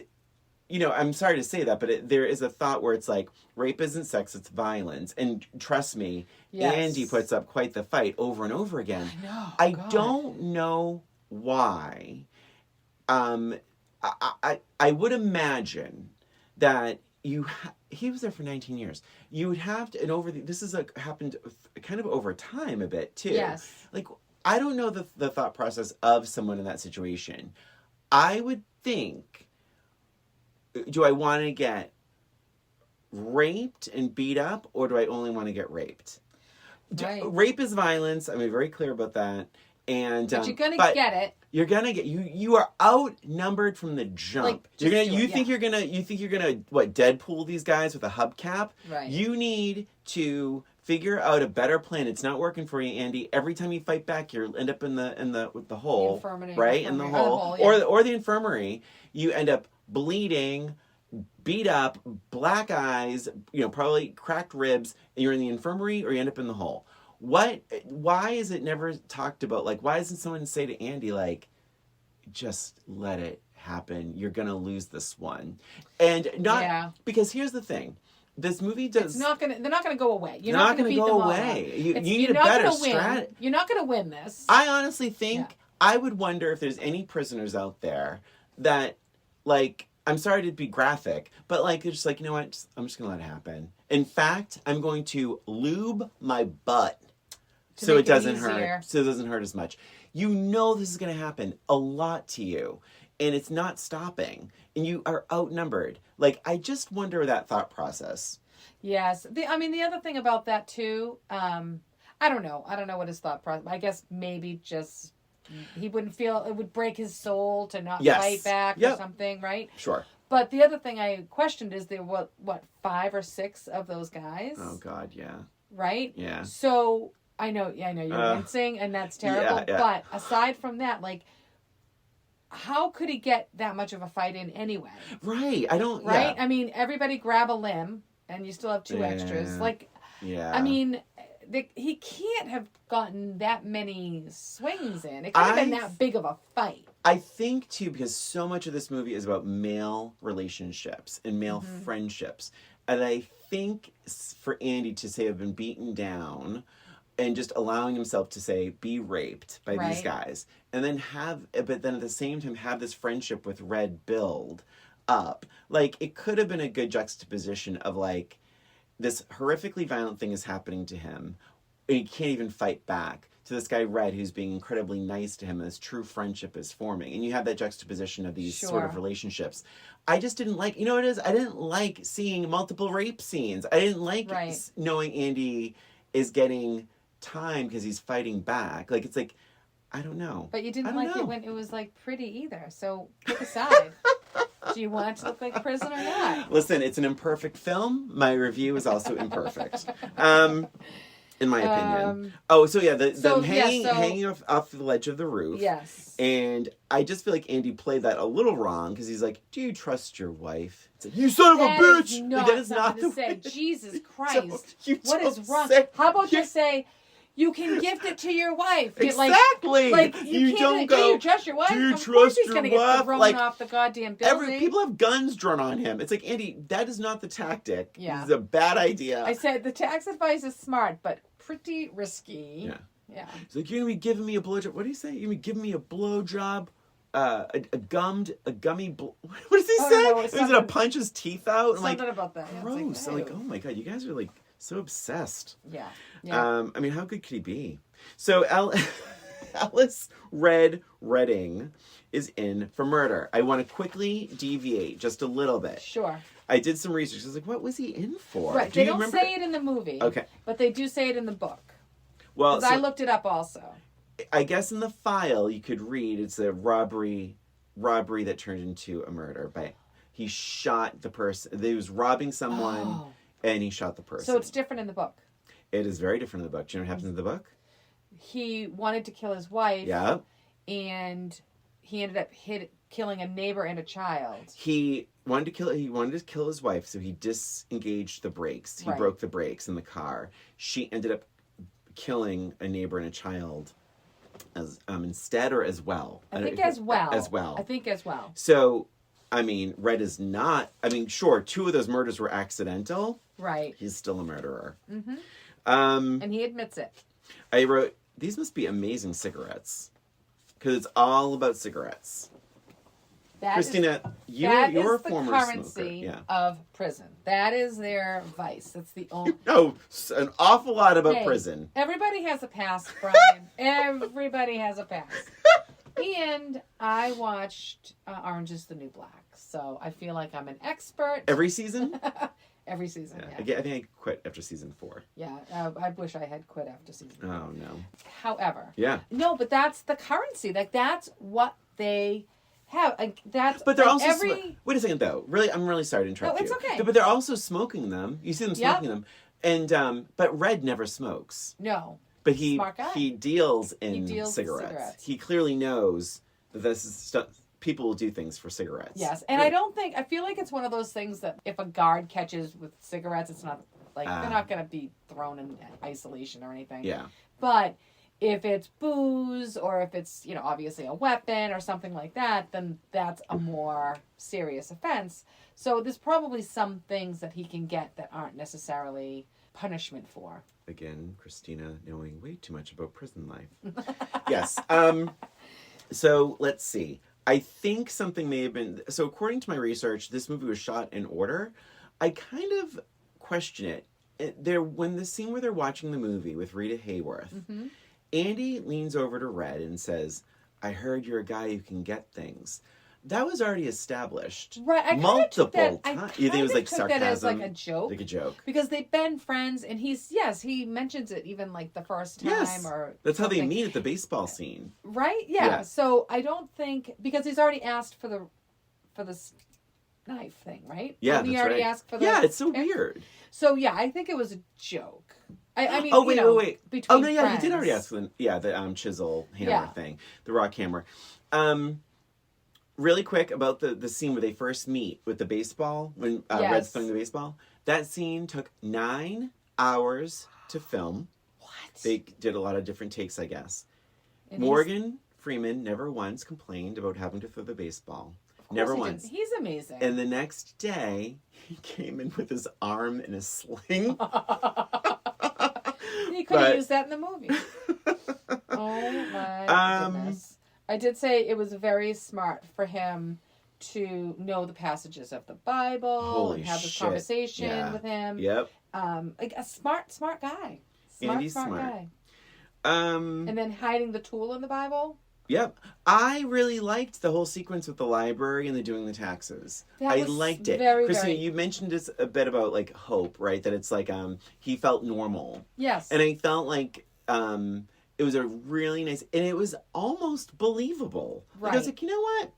you know, I'm sorry to say that, but there is a thought where it's like, rape isn't sex, it's violence. And trust me, Andy puts up quite the fight over and over again. I know. I don't know why. I would imagine that he was there for 19 years. You would have to, and this is happened kind of over time a bit too. Yes. Like, I don't know the thought process of someone in that situation. I would think, do I want to get raped and beat up, or do I only want to get raped? Right. Rape is violence. I'm very clear about that. And but you're gonna get it. You're gonna get you are outnumbered from the jump. You think you're gonna what, Deadpool these guys with a hubcap? Right. You need to figure out a better plan. It's not working for you, Andy. Every time you fight back, you end up in the hole, infirmary, right? In the hole, or the infirmary. You end up bleeding, beat up, black eyes, probably cracked ribs, and you're in the infirmary, or you end up in the hole. Why is it never talked about? Like, why doesn't someone say to Andy, like, just let it happen. You're going to lose this one. And because here's the thing. This movie does... they're not going to go away. You're not going to go away. You need a better strategy. You're not going to win this. I honestly think, I would wonder if there's any prisoners out there that, like, I'm sorry to be graphic, but like, they're just like, you know what? I'm just going to let it happen. In fact, I'm going to lube my butt so it doesn't hurt. So it doesn't hurt as much. You know this is going to happen a lot to you, and it's not stopping, and you are outnumbered. Like, I just wonder that thought process. Yes. The other thing about that too, I don't know. I don't know what his thought process. I guess maybe just he wouldn't feel it would break his soul to not fight back or something, right? Sure. But the other thing I questioned is there were what 5 or 6 of those guys? Oh God, yeah. Right? Yeah. So I know you're wincing, and that's terrible. Yeah. But aside from that, like, how could he get that much of a fight in anyway? Right. I don't. Right. Yeah. I mean, everybody grab a limb, and you still have 2 extras. Like, I mean, he can't have gotten that many swings in. It could have been that big of a fight. I think, too, because so much of this movie is about male relationships and male friendships. And I think for Andy to say, I've been beaten down, and just allowing himself to say, be raped by these guys. And then but then at the same time, have this friendship with Red build up. Like, it could have been a good juxtaposition of, like, this horrifically violent thing is happening to him, and he can't even fight back, to this guy Red who's being incredibly nice to him, and this true friendship is forming. And you have that juxtaposition of these sort of relationships. I just didn't like, what it is? I didn't like seeing multiple rape scenes. I didn't like knowing Andy is getting time because he's fighting back. Like, it's like, I don't know. But you didn't like it when it was, like, pretty either. So pick a side. Do you want it to look like prison or not? Listen, it's an imperfect film. My review is also imperfect. In my opinion. So them hanging off the ledge of the roof. Yes. And I just feel like Andy played that a little wrong because he's like, "Do you trust your wife?" It's like, "You son of a bitch!" That is not the way. Jesus Christ. What is wrong? Say, How about just say, "You can gift it to your wife." Exactly. You don't go. Do you trust your wife? Do you of trust course he's your gonna wife? get thrown off the goddamn building. People have guns drawn on him. It's like, Andy, that is not the tactic. Yeah. This is a bad idea. I said the tax advice is smart, but pretty risky. Yeah. Yeah. He's like, "You're gonna be giving me a blowjob." What do you say? You're gonna be giving me a blowjob? A gummy. What does he say? No, Is it to punch his teeth out? Something about that. Yeah, gross. I'm like, oh my god, you guys are like so obsessed. Yeah. I mean, how good could he be? So Alice Redding is in for murder. I want to quickly deviate just a little bit. Sure. I did some research. I was like, what was he in for? Right. They don't say it in the movie. Okay. But they do say it in the book. Well, I looked it up also. I guess in the file you could read it's a robbery that turned into a murder. But he shot the person. He was robbing someone, and he shot the person. So it's different in the book. It is very different in the book. Do you know what happens in the book? He wanted to kill his wife. Yeah. And he ended up killing a neighbor and a child. He wanted to kill his wife, so he disengaged the brakes. He broke the brakes in the car. She ended up killing a neighbor and a child as instead or as well. I think as well. As well. I think as well. So, I mean, Red is not. I mean, sure, 2 of those murders were accidental. Right. He's still a murderer. Mm-hmm. And he admits it. I wrote, these must be amazing cigarettes. Because it's all about cigarettes. Christina, you're a former currency smoker. of prison. That is their vice. That's the only. No, an awful lot about prison. Everybody has a past, Brian. Everybody has a past. And I watched Orange is the New Black, so I feel like I'm an expert. Every season? Every season, yeah. I think I quit after season 4. Yeah, I wish I had quit after season 4. Oh, no. However. Yeah. No, but that's the currency. Like, that's what they have. Like, that's. But they're like also. Wait a second, though. Really, I'm really sorry to interrupt you. No, it's okay. But they're also smoking them. You see them smoking them. And, but Red never smokes. No. But he deals in cigarettes. He clearly knows that this is stuff. People will do things for cigarettes. Yes, and I feel like it's one of those things that if a guard catches with cigarettes, it's not like they're not going to be thrown in isolation or anything. Yeah. But if it's booze or if it's, obviously a weapon or something like that, then that's a more serious offense. So there's probably some things that he can get that aren't necessarily punishment for. Again, Christina knowing way too much about prison life. Yes. So let's see. I think something may have been... So according to my research, this movie was shot in order. I kind of question it. When the scene where they're watching the movie with Rita Hayworth, Andy leans over to Red and says, "I heard you're a guy who can get things." That was already established. Right. Multiple times. You think it was like sarcasm? That as like a joke. Like a joke. Because they've been friends and he mentions it even like the first time. Yes. Or that's something. how they meet at the baseball scene. Right? Yeah. So I don't think, because he's already asked for the knife thing, right? Yeah, he already asked for the... Yeah, it's so weird. So yeah, I think it was a joke. I mean, wait. Between no, yeah, friends. he did already ask for the chisel hammer thing, the rock hammer. Really quick about the scene where they first meet with the baseball, when Red's throwing the baseball. That scene took 9 hours to film. What? They did a lot of different takes, I guess. And Morgan Freeman never once complained about having to throw the baseball. Never once. He's amazing. And the next day, he came in with his arm in a sling. He could have used that in the movie. Oh my goodness. I did say it was very smart for him to know the passages of the Bible and have this conversation with him. Yep. Like a smart guy. Andy's smart guy. And then hiding the tool in the Bible. Yep. I really liked the whole sequence with the library and the doing the taxes. I liked it. Christina, you mentioned this a bit about like hope, right? That it's like he felt normal. Yes. And I felt like it was a really nice, and it was almost believable. Right. Like, I was like, you know what?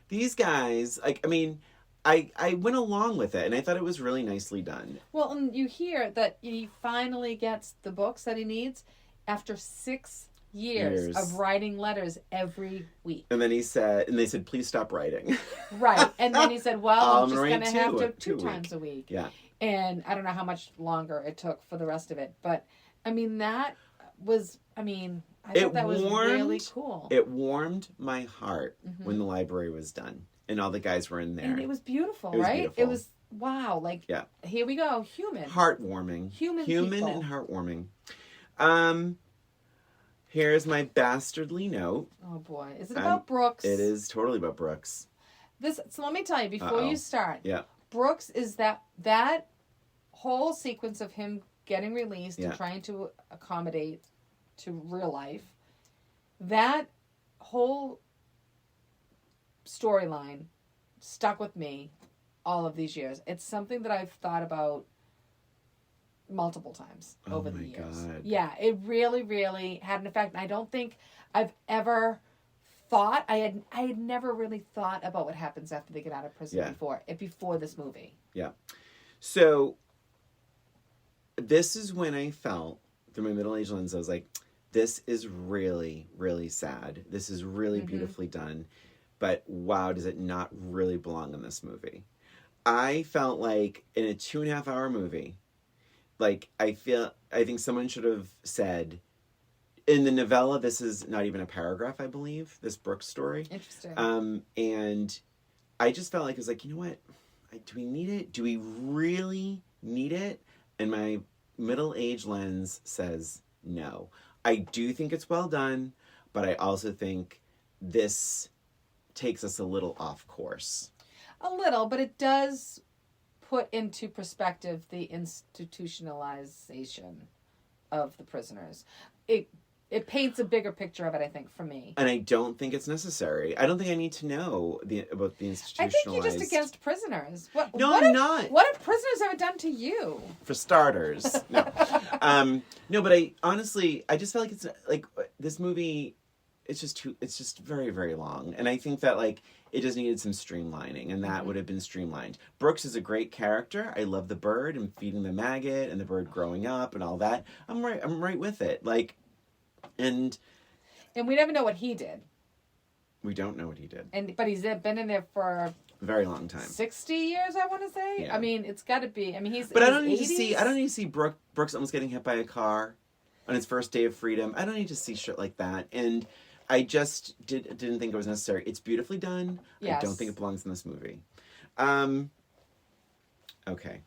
These guys, like, I mean, I went along with it, and I thought it was really nicely done. Well, and you hear that he finally gets the books that he needs after 6 years of writing letters every week. And then they said, please stop writing. Right. And then he said, well, I'm just going to have to two times a week. Yeah. And I don't know how much longer it took for the rest of it. But, I mean, that was, I thought that was really cool. It warmed my heart when the library was done. And all the guys were in there. And it was beautiful, right? Beautiful. It was, wow. Like, here we go. Human. Heartwarming. Human and heartwarming. Here's my bastardly note. Oh, boy. Is it about Brooks? It is totally about Brooks. So let me tell you, before you start. Yeah. Brooks is that whole sequence of him getting released and trying to accommodate to real life. That whole storyline stuck with me all of these years. It's something that I've thought about multiple times over the years. God. Yeah, it really, really had an effect. And I don't think I've ever thought I had never really thought about what happens after they get out of prison before this movie. Yeah. So this is when I felt through my middle-aged lens, I was like, this is really, really sad. This is really beautifully done. But wow, does it not really belong in this movie? I felt like in a 2.5-hour movie, like I think someone should have said, in the novella, this is not even a paragraph, I believe, this Brooks story. Interesting. And I just felt like, it was like, you know what? Do we need it? Do we really need it? And my middle-aged lens says no. I do think it's well done, but I also think this takes us a little off course. A little, but it does put into perspective the institutionalization of the prisoners. It paints a bigger picture of it, I think, for me. And I don't think it's necessary. I don't think I need to know about the institutionalized... I think you're just against prisoners. I'm not. What have prisoners ever done to you? For starters. No. No, but I just felt like it's like this movie, it's just very, very long. And I think that like it just needed some streamlining, and that would have been streamlined. Brooks is a great character. I love the bird and feeding the maggot and the bird growing up and all that. I'm right with it. Like, and we never know what he did. We don't know what he did. But he's been in there for a very long time. 60 years, I want to say. Yeah. I mean, it's got to be. I mean, he's. But I don't need to see Brooks almost getting hit by a car on his first day of freedom. I don't need to see shit like that. And I just didn't think it was necessary. It's beautifully done. Yes. I don't think it belongs in this movie. Okay.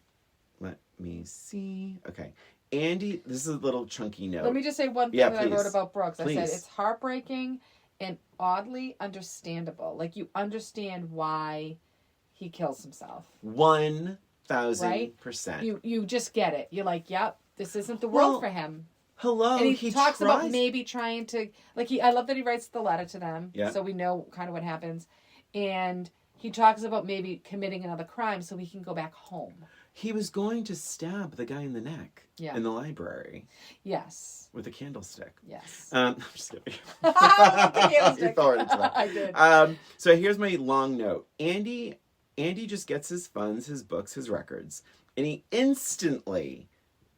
Let me see. Okay. Andy, this is a little chunky note. Let me just say one thing that I wrote about Brooks. I said it's heartbreaking and oddly understandable. Like, you understand why he kills himself. 1,000%. You just get it. You're like, yep, this isn't the world for him. Hello. And he talks about maybe trying to, like, I love that he writes the letter to them, so we know kind of what happens. And he talks about maybe committing another crime so he can go back home. He was going to stab the guy in the neck in the library. Yes. With a candlestick. Yes. I'm just kidding. The candlestick. You fell into that. I did. So here's my long note. Andy just gets his funds, his books, his records, and he instantly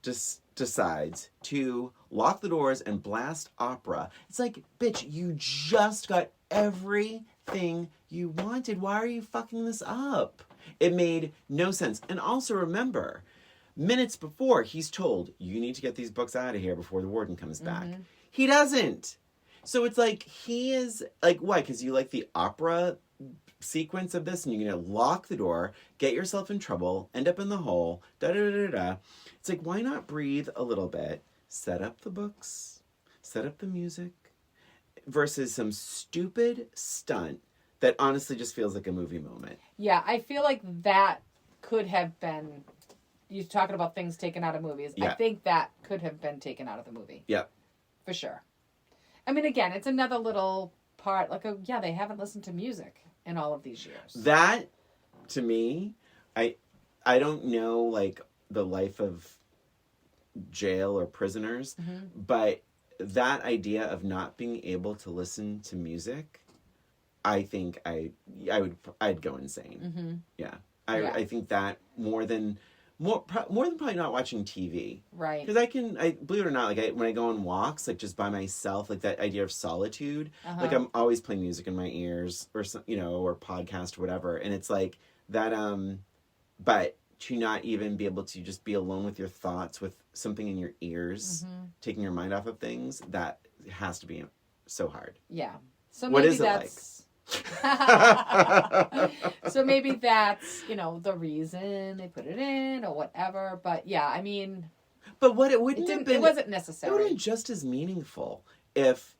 just decides to lock the doors and blast opera. It's like, bitch, you just got everything you wanted. Why are you fucking this up? It made no sense. And also remember, minutes before, he's told, you need to get these books out of here before the warden comes back. He doesn't. So it's like, he is, like, why? Because you like the opera sequence of this, and you're going to lock the door, get yourself in trouble, end up in the hole, da-da-da-da-da. It's like, why not breathe a little bit, set up the books, set up the music, versus some stupid stunt that honestly just feels like a movie moment. Yeah, I feel like that could have been... You're talking about things taken out of movies. Yeah. I think that could have been taken out of the movie. Yeah. For sure. I mean, again, it's another little part. Like, they haven't listened to music in all of these years. That, to me, I don't know, like, the life of jail or prisoners, but that idea of not being able to listen to music I think I'd go insane. Mm-hmm. Yeah. Yeah. I think that more than probably not watching TV. Right. Because I believe it or not, like when I go on walks, like just by myself, like that idea of solitude, like I'm always playing music in my ears or some, or podcast or whatever. And it's like that, but to not even be able to just be alone with your thoughts with something in your ears, taking your mind off of things, that has to be so hard. Yeah. So what maybe is it that's so maybe that's, the reason they put it in or whatever. But yeah, I mean, but what it wouldn't have been, it wasn't it necessary. would have been just as meaningful if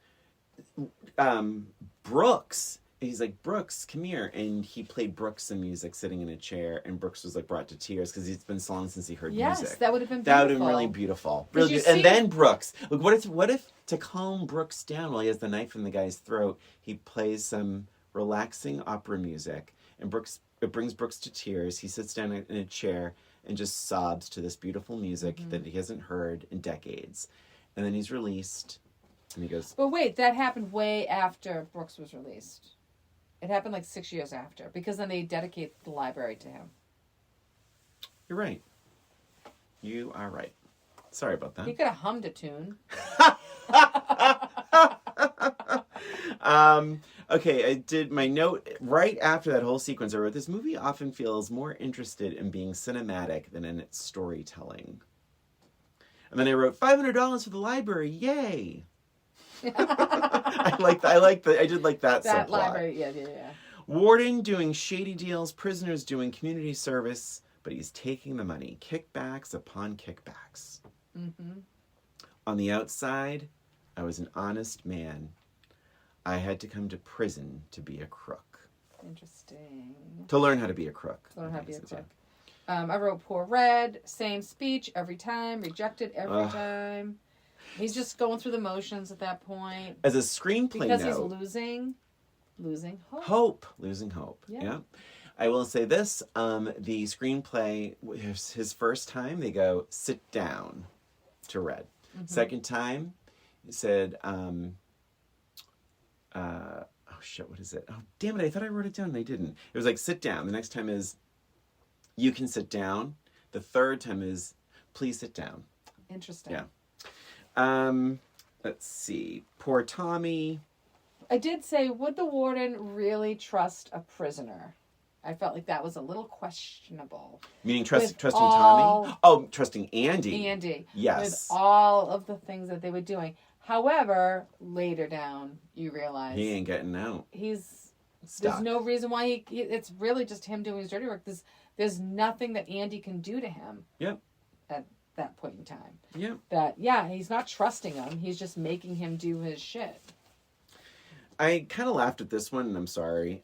Brooks, he's like, Brooks, come here, and he played Brooks some music sitting in a chair, and Brooks was like brought to tears because it's been so long since he heard music. Yes, that would have been beautiful. That would have been really beautiful, really good. And then Brooks, like, what if to calm Brooks down while he has the knife in the guy's throat, he plays some relaxing opera music, and it brings Brooks to tears. He sits down in a chair and just sobs to this beautiful music that he hasn't heard in decades, and then he's released, and he goes. But wait, that happened way after Brooks was released. It happened like 6 years after, because then they dedicate the library to him. You're right. You are right. Sorry about that. He could have hummed a tune. Okay, I did my note right after that whole sequence. I wrote, this movie often feels more interested in being cinematic than in its storytelling. And then I wrote, $500 for the library, yay! I did like that subplot. Library, yeah. Warden doing shady deals, prisoners doing community service, but he's taking the money, kickbacks upon kickbacks. Mm-hmm. On the outside, I was an honest man. I had to come to prison to be a crook. Interesting. To learn how to be a crook. To learn how to be a crook. I wrote poor Red, same speech every time, rejected every time. He's just going through the motions at that point. As a screenplay because note, he's losing hope. Losing hope. Yeah. I will say this, the screenplay, his first time, they go, sit down to Red. Mm-hmm. Second time, he said, what is it? Oh, damn it, I thought I wrote it down and I didn't. It was like, sit down. The next time is, you can sit down. The third time is, please sit down. Interesting. Yeah. Let's see. Poor Tommy. I did say, would the warden really trust a prisoner? I felt like that was a little questionable. Meaning trusting Tommy? Oh, trusting Andy. Andy. Yes. With all of the things that they were doing. However, later down, you realize... he ain't getting out. He's... stuck. There's no reason why it's really just him doing his dirty work. There's nothing that Andy can do to him. Yep. At that point in time. Yep. He's not trusting him. He's just making him do his shit. I kind of laughed at this one, and I'm sorry.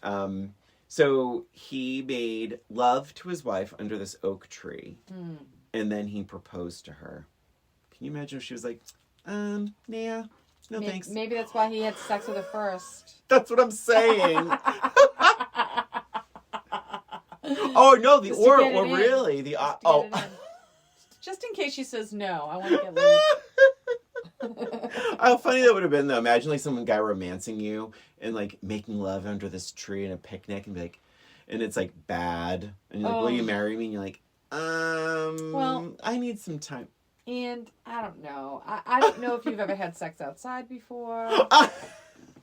So he made love to his wife under this oak tree, and then he proposed to her. Can you imagine if she was like, nah, no thanks. Maybe that's why he had sex with her first. That's what I'm saying. Oh no, just in case she says no, I want to get laid. How funny that would have been, though. Imagine like some guy romancing you and like making love under this tree in a picnic and be like, and it's like bad, and you're like, will you marry me? And you're like, well, I need some time. And I don't know. I don't know if you've ever had sex outside before,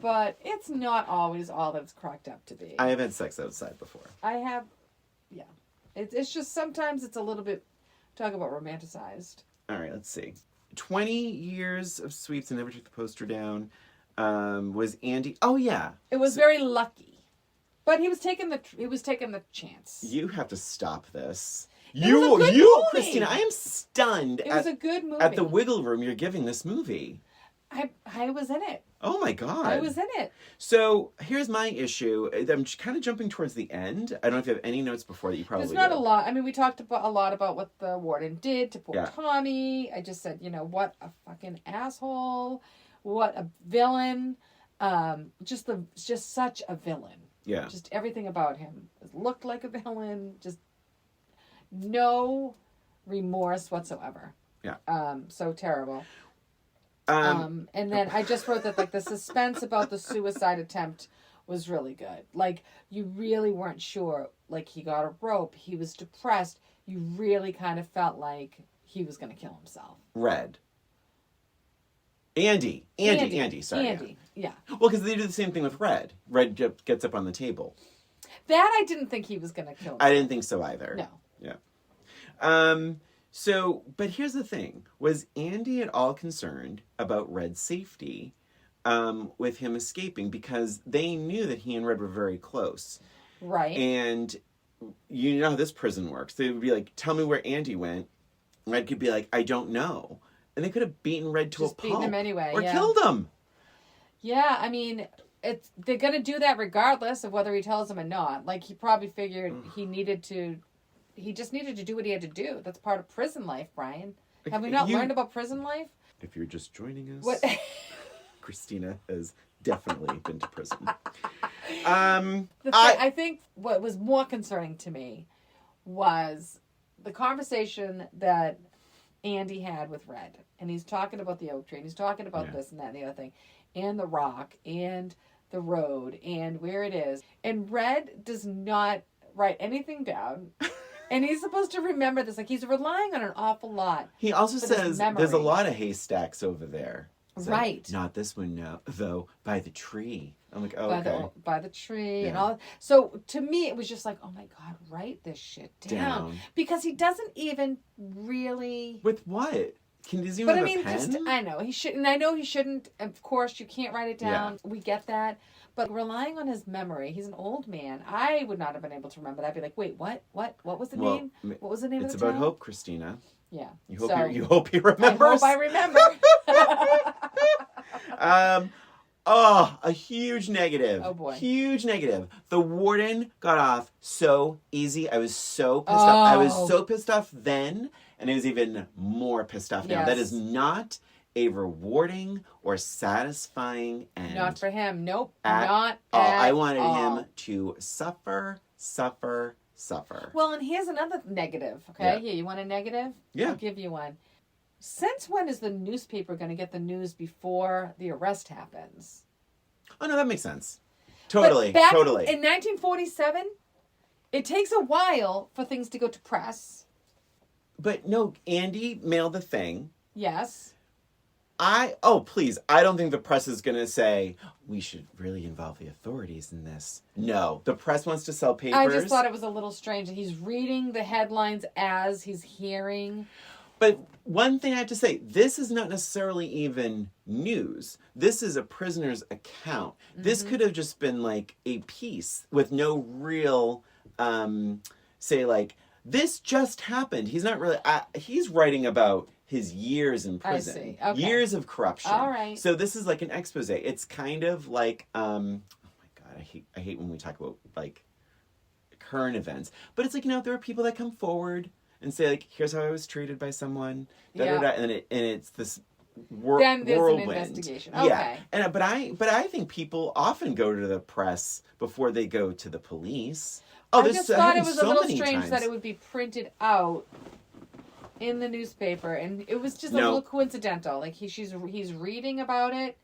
but it's not always all that it's cracked up to be. I have had sex outside before. I have, yeah. It's just sometimes it's a little bit, talk about romanticized. All right, let's see. 20 years of sweeps and never took the poster down. Was Andy? Oh yeah, it was very lucky, but he was taking the chance. You have to stop this. You, Christina, I am stunned. It was a good movie. At the wiggle room you're giving this movie. I was in it. Oh my God. I was in it. So here's my issue. I'm kind of jumping towards the end. I don't know if you have any notes before that you probably There's not do. a lot. I mean, we talked a lot about what the warden did to poor Tommy. I just said, what a fucking asshole. What a villain. Just such a villain. Yeah. Just everything about him looked like a villain. Just no remorse whatsoever. Yeah. So terrible. And then I just wrote that like the suspense about the suicide attempt was really good. Like, you really weren't sure. Like, he got a rope. He was depressed. You really kind of felt like he was going to kill himself. Red. Andy, sorry. Andy, yeah. Well, because they do the same thing with Red. Red gets up on the table. That I didn't think he was going to kill himself. I didn't think so either. No. Yeah. So, but here's the thing. Was Andy at all concerned about Red's safety with him escaping? Because they knew that he and Red were very close. Right. And you know how this prison works. They would be like, tell me where Andy went. Red could be like, I don't know. And they could have beaten Red to a pulp. Just beaten him anyway, or killed him. Yeah, I mean, they're going to do that regardless of whether he tells them or not. Like, he probably figured he just needed to do what he had to do. That's part of prison life, Brian. Have we not learned about prison life? If you're just joining us, what? Christina has definitely been to prison. I think what was more concerning to me was the conversation that Andy had with Red. And he's talking about the oak tree, and he's talking about this and that and the other thing, and the rock, and the road, and where it is. And Red does not write anything down. And he's supposed to remember this. Like, he's relying on an awful lot. He also says there's a lot of haystacks over there. So, right. Not this one, no, though, by the tree. I'm like, oh, okay. By the tree and all. So, to me, it was just like, oh my God, write this shit down. Because he doesn't even really... With what? Does he even have a pen? I know. He shouldn't. I know he shouldn't. Of course, you can't write it down. Yeah. We get that. But relying on his memory, he's an old man. I would not have been able to remember that. I'd be like, wait, what? What was the name? What was the name of the town? It's about hope, Christina. Yeah. You hope he remembers? I hope I remember. A huge negative. Oh, boy. Huge negative. The warden got off so easy. I was so pissed off. I was so pissed off then, and I was even more pissed off now. Yes. That is not a rewarding or satisfying end. Not for him. Nope. Not at all. I wanted him to suffer. Well, and here's another negative, okay? Here, you want a negative? Yeah. I'll give you one. Since when is the newspaper going to get the news before the arrest happens? Oh, no, that makes sense. Totally. In 1947, it takes a while for things to go to press. But no, Andy mailed the thing. Yes. Please, I don't think the press is going to say, we should really involve the authorities in this. No, the press wants to sell papers. I just thought it was a little strange that he's reading the headlines as he's hearing. But one thing I have to say, this is not necessarily even news. This is a prisoner's account. Mm-hmm. This could have just been like a piece with no real, say like, this just happened. He's not really, he's writing about his years in prison. I see. Okay. Years of corruption. All right. So this is like an expose. It's kind of like, oh my God, I hate when we talk about like current events. But it's like, there are people that come forward and say like, here's how I was treated by someone. And it's this then there's whirlwind. An investigation. Okay. Yeah. But I think people often go to the press before they go to the police. I just thought it was a little strange that it would be printed out in the newspaper, and it was just a little coincidental. Like he's reading about it,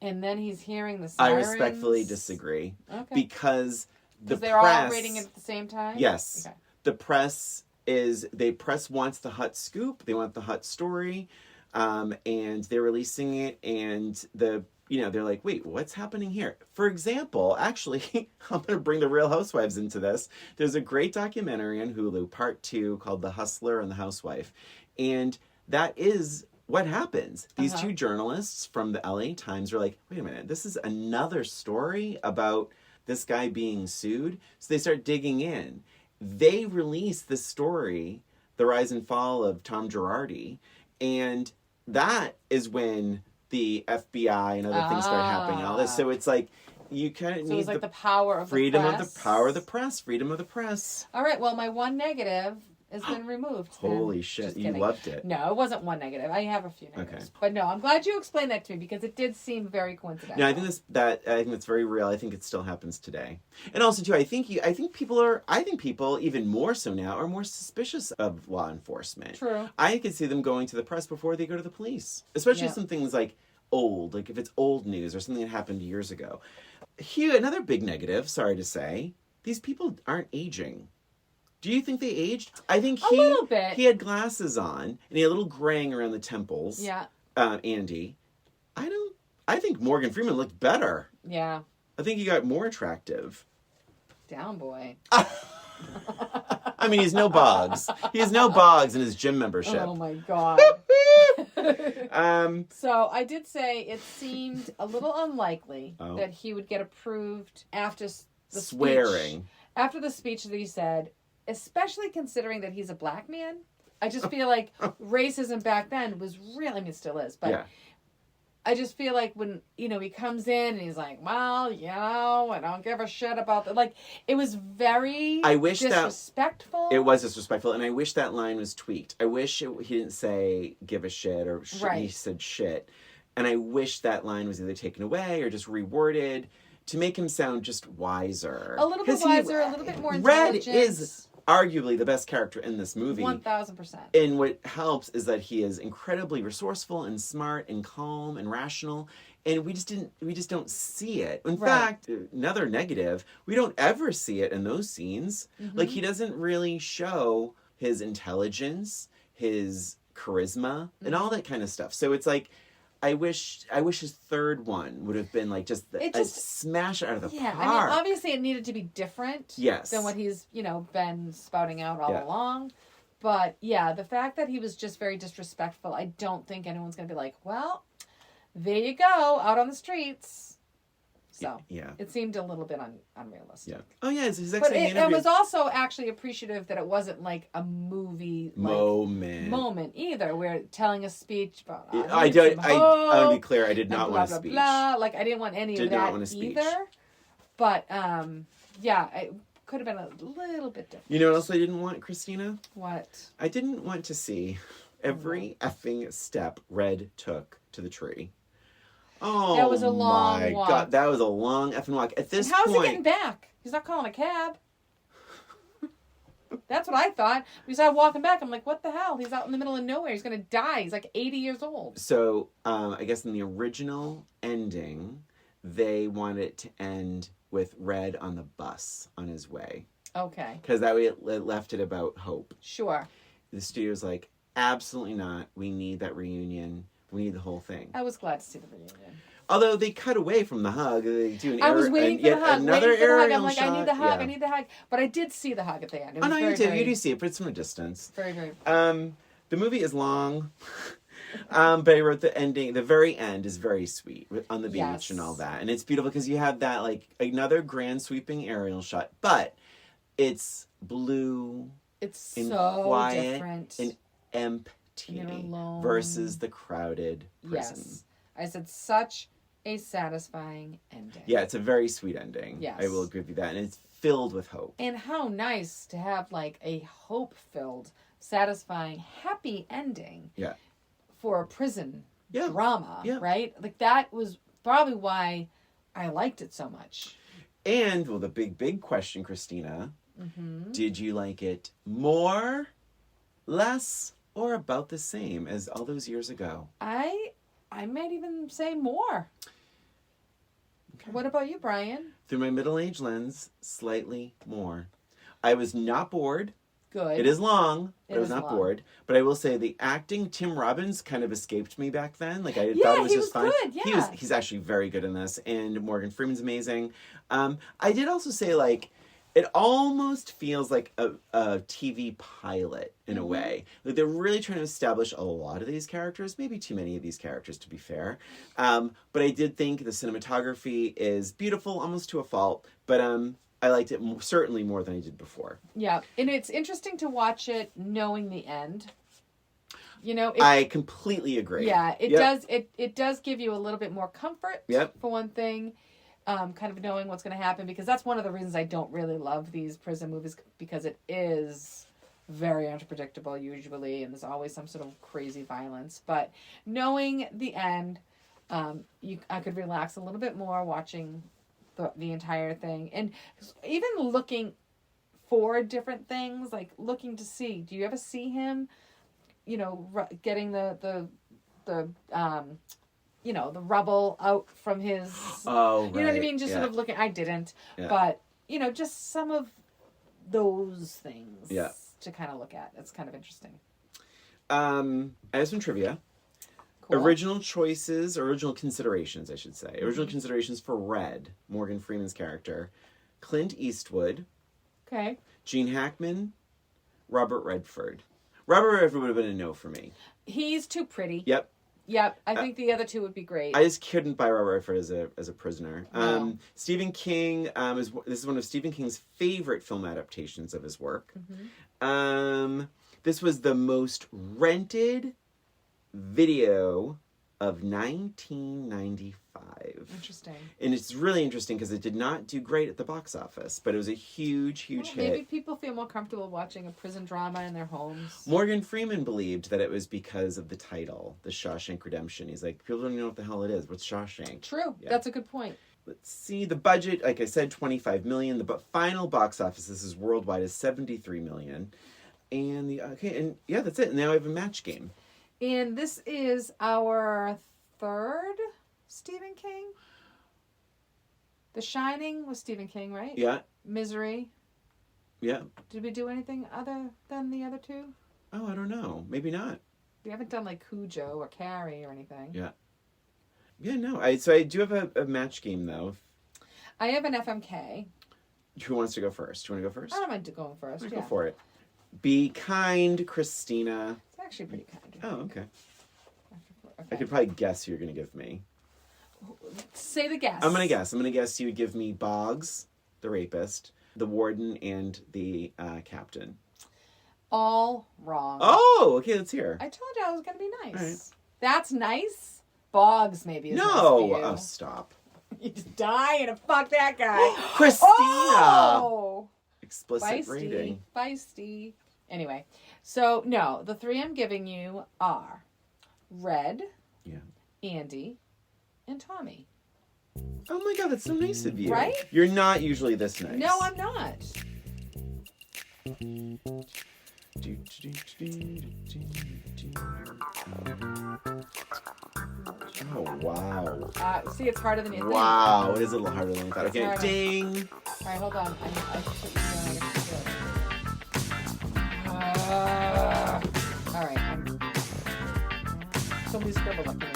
and then he's hearing the sirens. I respectfully disagree. Okay. Because they're all reading it at the same time. Yes. Okay. The press wants the hot scoop. They want the hot story, and they're releasing it, and they're like, wait, what's happening here? For example, actually, I'm going to bring the Real Housewives into this. There's a great documentary on Hulu, part 2, called The Hustler and the Housewife. And that is what happens. These two journalists from the LA Times are like, wait a minute, this is another story about this guy being sued. So they start digging in. They release this story, The Rise and Fall of Tom Girardi. And that is when the FBI and other things start happening and all this. So it's like, you kind of need like the power of freedom the of the power of the press. Freedom of the press. All right, well, my one negative has been removed. Holy shit, you loved it. No, it wasn't one negative. I have a few negatives. Okay. But no, I'm glad you explained that to me because it did seem very coincidental. No, I think that's very real. I think it still happens today. And also too, I think people even more so now are more suspicious of law enforcement. True. I could see them going to the press before they go to the police. Especially some things like old, like if it's old news or something that happened years ago. Hugh, another big negative, sorry to say, these people aren't aging. Do you think they aged? I think A little bit. He had glasses on, and he had a little graying around the temples. Yeah. Andy. I think Morgan Freeman looked better. Yeah. I think he got more attractive. Down boy. I mean, he's no Boggs. He has no Boggs in his gym membership. Oh my God. So I did say it seemed a little unlikely that he would get approved after the swearing. Speech. After the speech that he said, especially considering that he's a black man. I just feel like racism back then was really, I mean, it still is, but I just feel like when, he comes in and he's like, well, I don't give a shit about that. Like, it was very disrespectful. It was disrespectful, and I wish that line was tweaked. I wish he didn't say give a shit or he said shit. And I wish that line was either taken away or just reworded to make him sound just wiser. A little bit wiser, a little bit more intelligent. Red is arguably the best character in this movie. 1,000%. And what helps is that he is incredibly resourceful and smart and calm and rational. And we just don't see it. In fact, another negative, we don't ever see it in those scenes. Mm-hmm. Like, he doesn't really show his intelligence, his charisma, and all that kind of stuff. So it's like, I wish his third one would have been like just a smash out of the park. I mean, obviously it needed to be different than what he's, been spouting out all along. But yeah, the fact that he was just very disrespectful, I don't think anyone's going to be like, well, there you go, out on the streets. So it seemed a little bit unrealistic. Yeah. Oh yeah, he's but it was also actually appreciative that it wasn't like a movie moment either. We're telling a speech about. I want to be clear. I did not want a speech. Blah. Like, I didn't want any of that either. But it could have been a little bit different. You know what else I didn't want, Christina? What? I didn't want to see every effing step Red took to the tree. Oh, that was a long walk. God, that was a long effing walk. At this point, how's he getting back? He's not calling a cab. That's what I thought. We started walking back. I'm like, what the hell? He's out in the middle of nowhere. He's going to die. He's like 80 years old. So, I guess in the original ending, they wanted it to end with Red on the bus on his way. Okay. Because that way it left it about hope. Sure. The studio's like, absolutely not. We need that reunion. We need the whole thing. I was glad to see the reunion. Although they cut away from the hug. They do I was waiting for the hug. Another aerial I'm like, shot. I need the hug. Yeah. I need the hug. But I did see the hug at the end. It was you do. You do see it, but it's from a distance. Very, very. The movie is long. But I wrote the ending. The very end is very sweet on the beach and all that. And it's beautiful because you have that, like, another grand sweeping aerial shot. But it's blue. It's and so quiet different. And empty. Versus the crowded prison. Yes. I said such a satisfying ending. Yeah, it's a very sweet ending. Yes. I will agree with you that. And it's filled with hope. And how nice to have like a hope-filled, satisfying, happy ending for a prison drama, right? Like that was probably why I liked it so much. And, well, the big question, Christina, did you like it more, less, or about the same as all those years ago? I might even say more. Okay. What about you, Brian? Through my middle-age lens, slightly more. I was not bored. Good. It is long, but I was not bored. But I will say the acting, Tim Robbins kind of escaped me back then. Like, I thought it was just fun. Good, yeah. He's actually very good in this, and Morgan Freeman's amazing. I did also say, like, it almost feels like a TV pilot in a way. Like, they're really trying to establish a lot of these characters, maybe too many of these characters, to be fair. But I did think the cinematography is beautiful, almost to a fault. But I liked it certainly more than I did before. Yeah, and it's interesting to watch it knowing the end. You know, I completely agree. Yeah, it does. It does give you a little bit more comfort. Yep. For one thing. Kind of knowing what's going to happen, because that's one of the reasons I don't really love these prison movies, because it is very unpredictable usually, and there's always some sort of crazy violence. But knowing the end, I could relax a little bit more watching the entire thing, and even looking for different things, like looking to see. Do you ever see him, getting the you know, the rubble out from his... Oh, right. You know what I mean? Just sort of looking... I didn't. Yeah. But, you know, just some of those things to kind of look at. It's kind of interesting. I have some trivia. Cool. Original considerations, I should say. Mm-hmm. Original considerations for Red, Morgan Freeman's character. Clint Eastwood. Okay. Gene Hackman. Robert Redford. Robert Redford would have been a no for me. He's too pretty. Yep. Yep. I think the other two would be great. I just couldn't buy Robert Redford as a prisoner. No. Stephen King, this is one of Stephen King's favorite film adaptations of his work. Mm-hmm. This was the most rented video of 1995. Interesting. And it's really interesting because it did not do great at the box office, but it was a huge hit. Maybe people feel more comfortable watching a prison drama in their homes. Morgan Freeman believed that it was because of the title, The Shawshank Redemption. He's like, people don't even know what the hell it is. What's Shawshank? True. Yeah. That's a good point. Let's see. The budget, like I said, $25 million. The final box office, this is worldwide, is $73 million. And that's it. Now I have a match game. And this is our third Stephen King. The Shining was Stephen King, right? Yeah. Misery. Yeah. Did we do anything other than the other two? Oh, I don't know. Maybe not. We haven't done like Cujo or Carrie or anything. Yeah. Yeah, no. So I do have a match game, though. I have an FMK. Who wants to go first? Do you want to go first? I don't mind going first. Go for it. Be kind, Christina. It's actually pretty kind. Oh, okay. I could probably guess who you're going to give me. Say the guess. I'm going to guess you would give me Boggs, the rapist, the warden, and the captain. All wrong. Oh, okay, let's hear. I told you I was going to be nice. Right. That's nice. Boggs maybe is nice for you. Oh, stop. You just die and fuck that guy. Christina! Oh! Explicit rating. Feisty. Anyway, so no, the three I'm giving you are Red, Andy, and Tommy. Oh my God, that's so nice of you. Right? You're not usually this nice. No, I'm not. Oh, wow. See, it's harder than you think. Wow, it is a little harder than I thought. Okay, ding. All right, hold on. I put you all right. Somebody scribbled up here.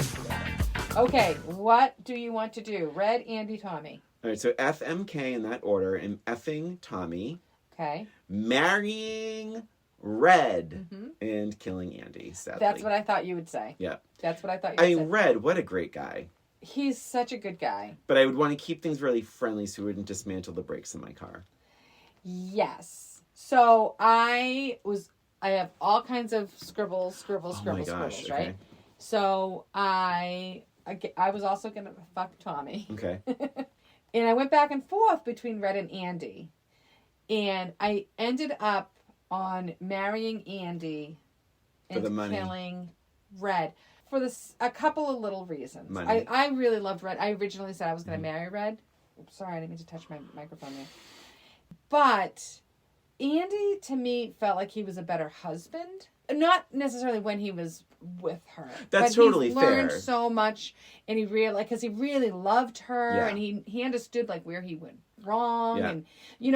Okay, what do you want to do? Red, Andy, Tommy. All right, so FMK in that order. And effing Tommy. Okay. Marrying Red. Mm-hmm. And killing Andy, sadly. That's what I thought you would say. Yeah. That's what I thought you would say. I mean, Red, what a great guy. He's such a good guy. But I would want to keep things really friendly so he wouldn't dismantle the brakes in my car. Yes. So I have all kinds of scribbles, my gosh, right? Okay. So I was also going to fuck Tommy. Okay. And I went back and forth between Red and Andy. And I ended up on marrying Andy and killing Red for a couple of little reasons. Money. I really loved Red. I originally said I was going to marry Red. Oops, sorry, I didn't mean to touch my microphone there. But Andy, to me, felt like he was a better husband. Not necessarily when he was with her. That's but totally he's fair. Learned so much, and he because he really loved her, and he understood like where he went wrong, and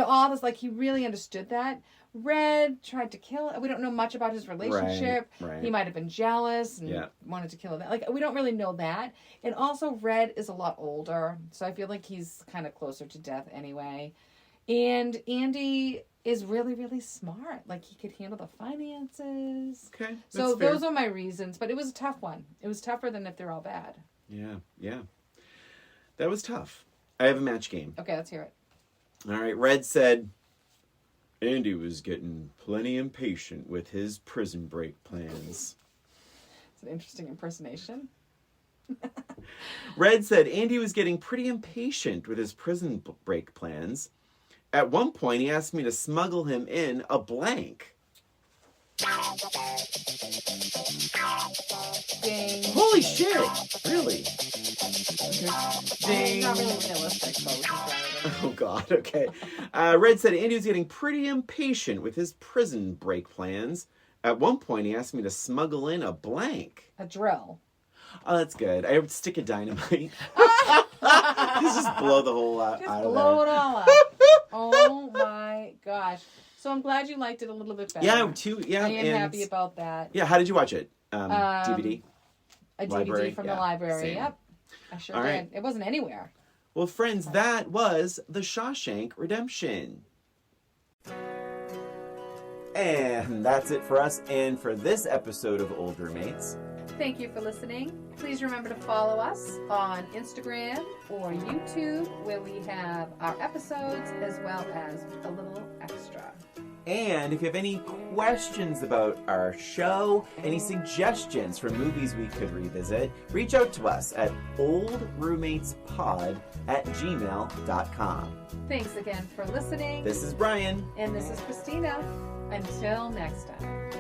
all this. Like he really understood that. Red tried to kill. We don't know much about his relationship. Right. He might have been jealous and wanted to kill her. Like we don't really know that. And also, Red is a lot older, so I feel like he's kind of closer to death anyway. And Andy is really, really smart. Like, he could handle the finances. Okay, so fair. Those are my reasons. But it was a tough one. It was tougher than if they're all bad. Yeah. That was tough. I have a match game. Okay, let's hear it. All right, Red said, Andy was getting plenty impatient with his prison break plans. It's an interesting impersonation. Red said Andy was getting pretty impatient with his prison break plans. At one point, he asked me to smuggle him in a blank. Ding. Holy shit! Really? Ding. Not really realistic, though. Oh, God. Okay. Red said Andy was getting pretty impatient with his prison break plans. At one point, he asked me to smuggle in a blank. A drill. Oh, that's good. I would stick a dynamite. Just blow the whole lot Just out of blow there. it all up. Oh my gosh. So I'm glad you liked it a little bit better. Yeah, too. Yeah, I am and- happy about that. Yeah, how did you watch it? DVD? A DVD Library? from Yeah, the library. same. Yep. I sure All did. right. It wasn't anywhere. Well, friends, that was The Shawshank Redemption. And that's it for us and for this episode of Old Roommates. Thank you for listening. Please remember to follow us on Instagram or YouTube, where we have our episodes as well as a little extra. And if you have any questions about our show, any suggestions for movies we could revisit, reach out to us at oldroommatespod@gmail.com. Thanks again for listening. This is Brian. And this is Christina. Until next time.